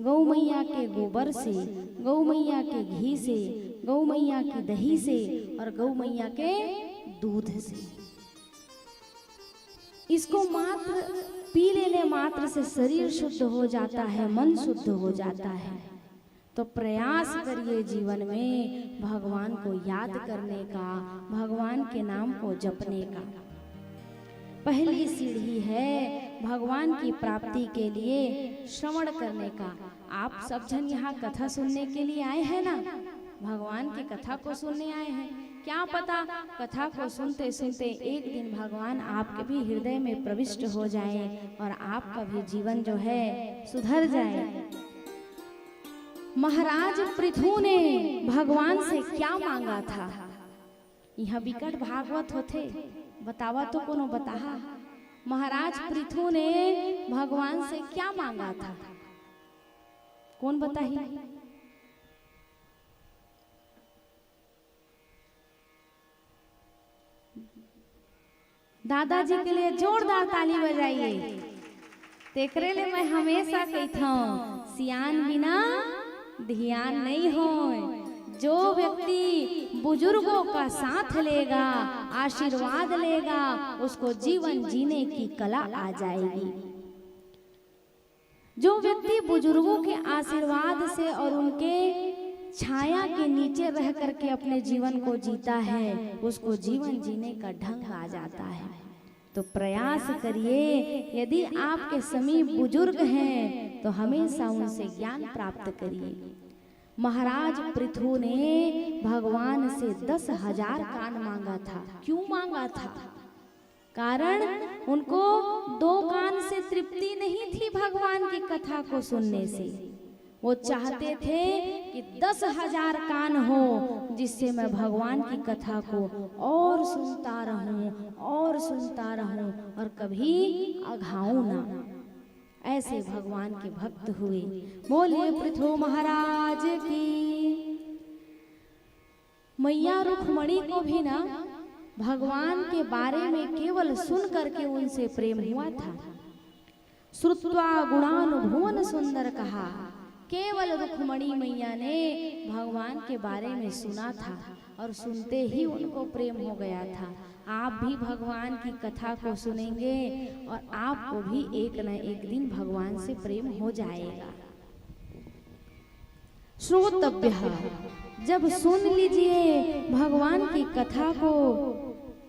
गौ मैया के गोबर से, गौ मैया के घी से, गौ मैया की दही से और गौ मैया के दूध से। इसको मात्र पी लेने मात्र से शरीर शुद्ध हो जाता है, मन शुद्ध हो जाता है। तो प्रयास करिए जीवन में भगवान को याद करने का, भगवान के नाम को जपने का। पहली सीढ़ी है भगवान की प्राप्ति के लिए श्रवण करने का। आप सब जन यहाँ कथा सुनने के लिए आए हैं ना, भगवान की कथा को सुनने आए हैं। क्या पता कथा को सुनते सुनते एक दिन भगवान आपके भी हृदय में प्रविष्ट हो जाए और आपका भी जीवन जो है सुधर जाए। महाराज पृथु ने भगवान से क्या मांगा था? यह विकट भागवत होते, बतावा तो कोनो बताहा। महाराज पृथु ने भगवान से क्या मांगा था? कौन बताही? दादाजी के लिए जोरदार ताली बजाइए। तेकरे ले मैं हमेशा कहता हूँ, सियान बिना ध्यान नहीं हो। जो व्यक्ति बुजुर्गों का साथ लेगा, आशीर्वाद लेगा, उसको जीवन जीने की कला आ जाएगी। जो व्यक्ति बुजुर्गों के आशीर्वाद से और उनके छाया के नीचे रह करके अपने जीवन को जीता है, उसको जीवन जीने का ढंग आ जाता है। तो प्रयास करिए, यदि आपके समीप बुजुर्ग हैं तो हमेशा उनसे ज्ञान प्राप्त करिए। महाराज पृथु ने भगवान से 10,000 कान मांगा था। क्यों मांगा था? कारण उनको 2 कान से तृप्ति नहीं थी भगवान की कथा को सुनने से। वो चाहते थे कि 10,000 कान हो, जिससे मैं भगवान की कथा को और सुनता रहूं और सुनता रहूं और कभी अघाऊं ना। ऐसे भगवान के भक्त हुए। बोलिए पृथु महाराज की। मैया रुक्मणी को भी ना भगवान के बारे में केवल सुन करके उनसे प्रेम हुआ था। श्रुत्वा गुणानुभुवन सुंदर कहा। केवल रुक्मणी मैया ने भगवान के बारे में सुना था और सुनते ही उनको प्रेम हो गया था। आप भी भगवान की कथा को सुनेंगे और आपको भी एक न एक दिन भगवान से प्रेम हो जाएगा। श्रोतव्य, जब सुन लीजिए भगवान की कथा को,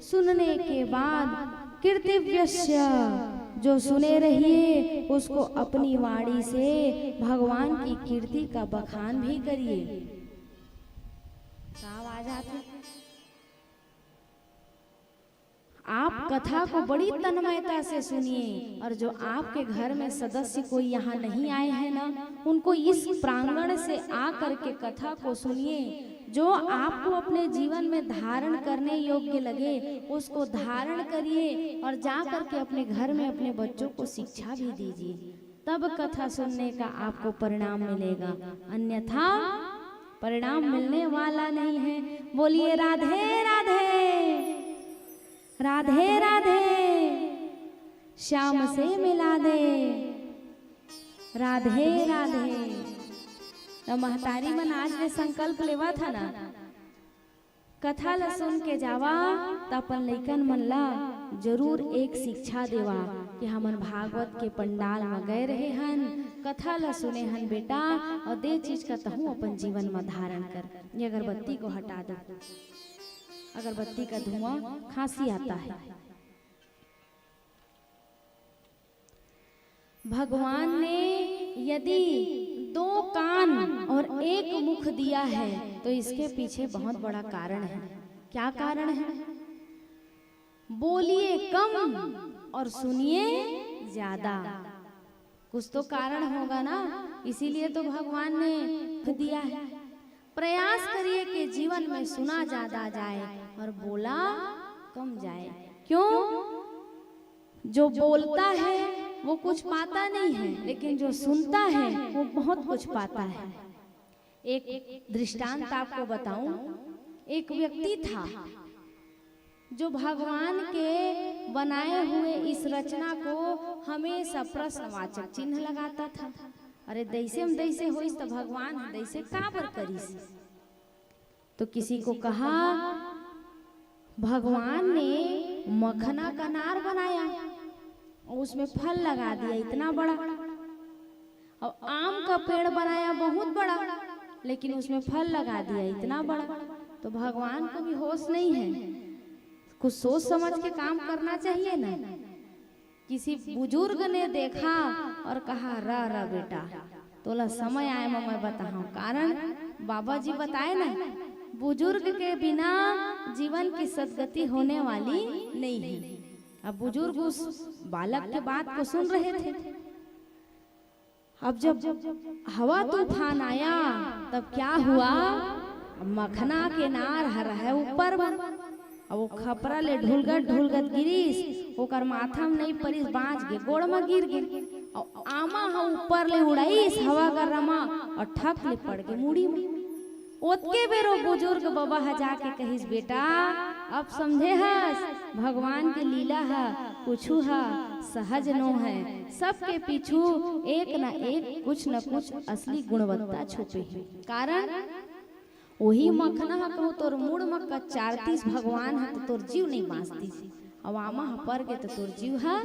सुनने के बाद कीर्तिव्यस्य, जो सुने रहिए उसको अपनी वाणी से भगवान की कीर्ति का बखान भी करिए। आवाज आती? आप कथा को बड़ी तन्मयता से सुनिए और जो आपके घर में सदस्य कोई यहाँ नहीं आए हैं ना, उनको इस प्रांगण से आकर के कथा को सुनिए। जो आपको अपने जीवन में धारण करने योग्य लगे उसको धारण करिए और जा करके अपने घर में अपने बच्चों को शिक्षा भी दीजिए। तब कथा सुनने का आपको परिणाम मिलेगा, अन्यथा परिणाम मिलने वाला नहीं है। बोलिए राधे राधे, राधे राधे, श्याम से मिला दे, राधे राधे। तो महतारी मन आज ने संकल्प लेवा था ना, कथा ला सुन के जावा तो अपन लइकन मन ला जरूर एक शिक्षा देवा कि हमन भागवत के पंडाल में गए रहे हन, कथा ला सुने हन बेटा, और दे चीज का तहु अपन जीवन में धारण कर। ये अगरबत्ती को हटा दो, अगरबत्ती का धुआं खांसी आता है। भगवान ने यदि 2 कान और 1 मुख दिया है तो इसके पीछे बहुत बड़ा कारण है। क्या कारण है? बोलिए कम और सुनिए ज्यादा, कुछ तो कारण होगा ना, इसीलिए तो भगवान ने दिया है। प्रयास करिए कि जीवन में सुना ज्यादा जाए और बोला कम जाए। क्यों? जो बोलता है वो कुछ पाता नहीं है, लेकिन जो सुनता है वो बहुत कुछ पाता है। एक दृष्टांत आपको बताऊं। एक व्यक्ति था जो भगवान के बनाए हुए इस रचना को हमेशा प्रश्नवाचक चिन्ह लगाता था। अरे दैसे हम दैसे होइस तो भगवान दैसे काबर करिस। तो किसी को कहा भगवान ने मखना का नार बनाया और उसमें फल लगा दिया इतना बड़ा, और आम का पेड़ बनाया बहुत बड़ा, लेकिन उसमें फल लगा दिया इतना बड़ा। तो भगवान को भी होश नहीं है, कुछ सोच समझ के काम करना चाहिए ना। किसी बुजुर्ग ने देखा और कहा रा बेटा तोला समय आए मैं बताऊं। कारण बाबा जी बताए ना, बुजुर्ग के बिना जीवन की सदगति होने वाली नहीं है। अब बुजुर्ग उस बालक के बात को सुन रहे थे। अब जब हवा तूफान आया तब क्या हुआ, मखना के नार हर है ऊपर, अब वो खपरा ले ढुलगत गिरीस, ओकर माथा में नहीं परिस, बाँच गे गोड़ में गिर गे, और आमा हा ऊपर ले उड़ाईस हवा का रमा और ठक ले पड़ गए मुड़ी में। ओतके बेरो बुजुर्ग बाबा हा जाके कहिस, बेटा अब समझे हस भगवान के लीला है, कुछू है सहज नो है, सबके पीछू एक न एक कुछ न कुछ असली गुणवत्ता छुपे है। कारण वही मखना हा कहूँ तोर मुड़ मक्का 34 भगवान है तो तोर जीव नहीं बाँचती, अब आमा हा पर गे तो तोर जीव है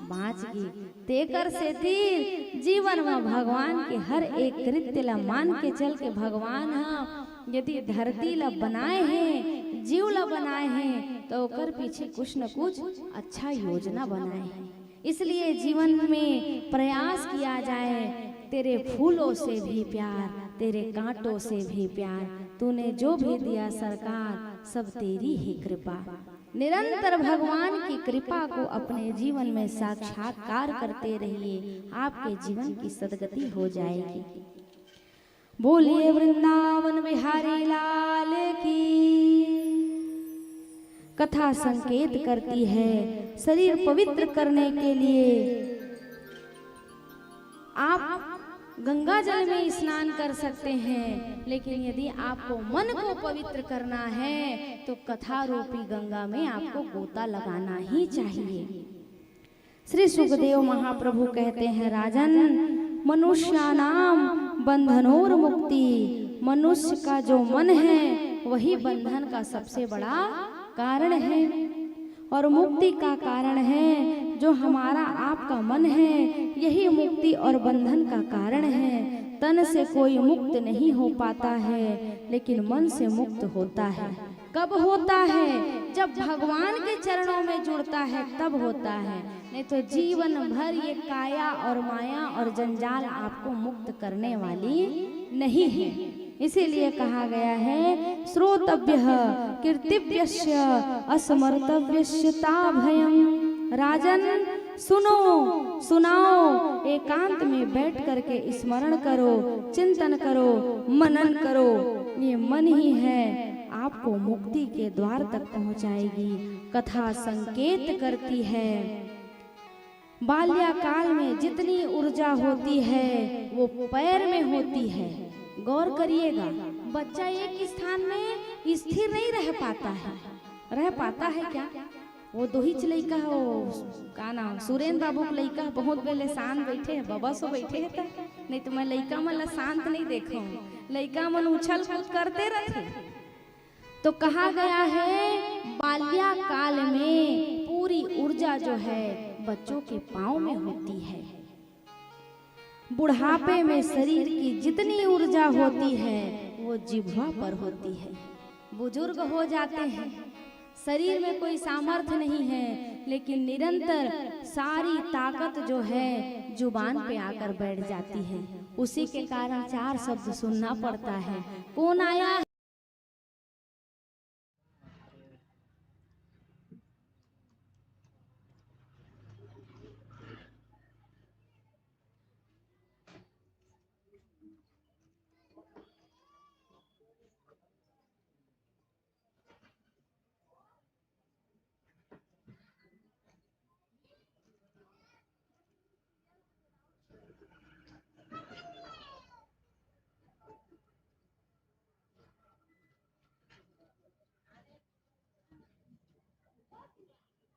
बाँच गे। तेकर से तीर जीवन में भगवान के हर एक कृत्य ला मान के चल के भगवान हा यदि धरती ला बनाए हैं, जीव ला बनाए हैं, तो ओकर पीछे कुछ न कुछ अच्छा योजना बनाए हैं। इसलिए जीवन में प्रयास किया जाए, तेरे फूलों से भी प्यार, तेरे कांटों से भी प्यार, तूने जो भी दिया सरकार सब तेरी ही कृपा। निरंतर भगवान की कृपा को अपने जीवन में साक्षात्कार करते रहिए, आपके जीवन की सदगति हो जाएगी। बोलिए वृंदावन बिहारी लाल की। कथा संकेत करती है शरीर पवित्र करने के लिए आप गंगा जल में स्नान कर सकते हैं, लेकिन यदि आपको मन को पवित्र करना है तो कथा रूपी गंगा में आपको गोता लगाना ही चाहिए। श्री सुखदेव महाप्रभु कहते हैं, राजन मनुष्यानाम बंधनोर मुक्ति, मनुष्य का जो मन है वही बंधन का सबसे बड़ा कारण है और मुक्ति का कारण है। जो हमारा आपका मन है यही मुक्ति और बंधन का कारण है। तन से कोई मुक्त नहीं हो पाता है, लेकिन मन से मुक्त होता है। कब होता है? जब भगवान के चरणों में जुड़ता है तब होता है, नहीं तो जीवन भर ये काया और माया और जंजाल आपको मुक्त करने वाली नहीं है। इसीलिए कहा गया है, श्रोतव्यः कीर्तिव्यस्य असमर्तव्यस्यता भयम्। राजन सुनो, सुनाओ, एकांत में बैठ करके स्मरण करो, चिंतन करो, मनन करो। ये मन ही है आपको मुक्ति के द्वार तक पहुंचाएगी। कथा संकेत करती है बाल्यकाल में जितनी ऊर्जा होती है वो पैर में होती है। गौर करिएगा, बच्चा एक स्थान में स्थिर नहीं रह पाता है। रह पाता है क्या? वो दोहिच लइका हो का नाम सुरेंद्र बाबू के लइका बहुत बेले शांत बैठे है, बाबा सो बैठे है था। नहीं तो मैं लइका मन ला शांत नहीं देखो, लइका मन उछल कूद करते रहते। तो कहा गया है बाल्यकाल में पूरी ऊर्जा जो है बच्चों के पाँव में होती है। बुढ़ापे में शरीर की जितनी ऊर्जा होती है वो जिह्वा पर होती है। बुजुर्ग हो जाते हैं, शरीर में कोई सामर्थ्य नहीं है, लेकिन निरंतर सारी ताकत जो है जुबान पे आकर बैठ जाती है। उसी के कारण 4 शब्द सुनना पड़ता है। कौन आया?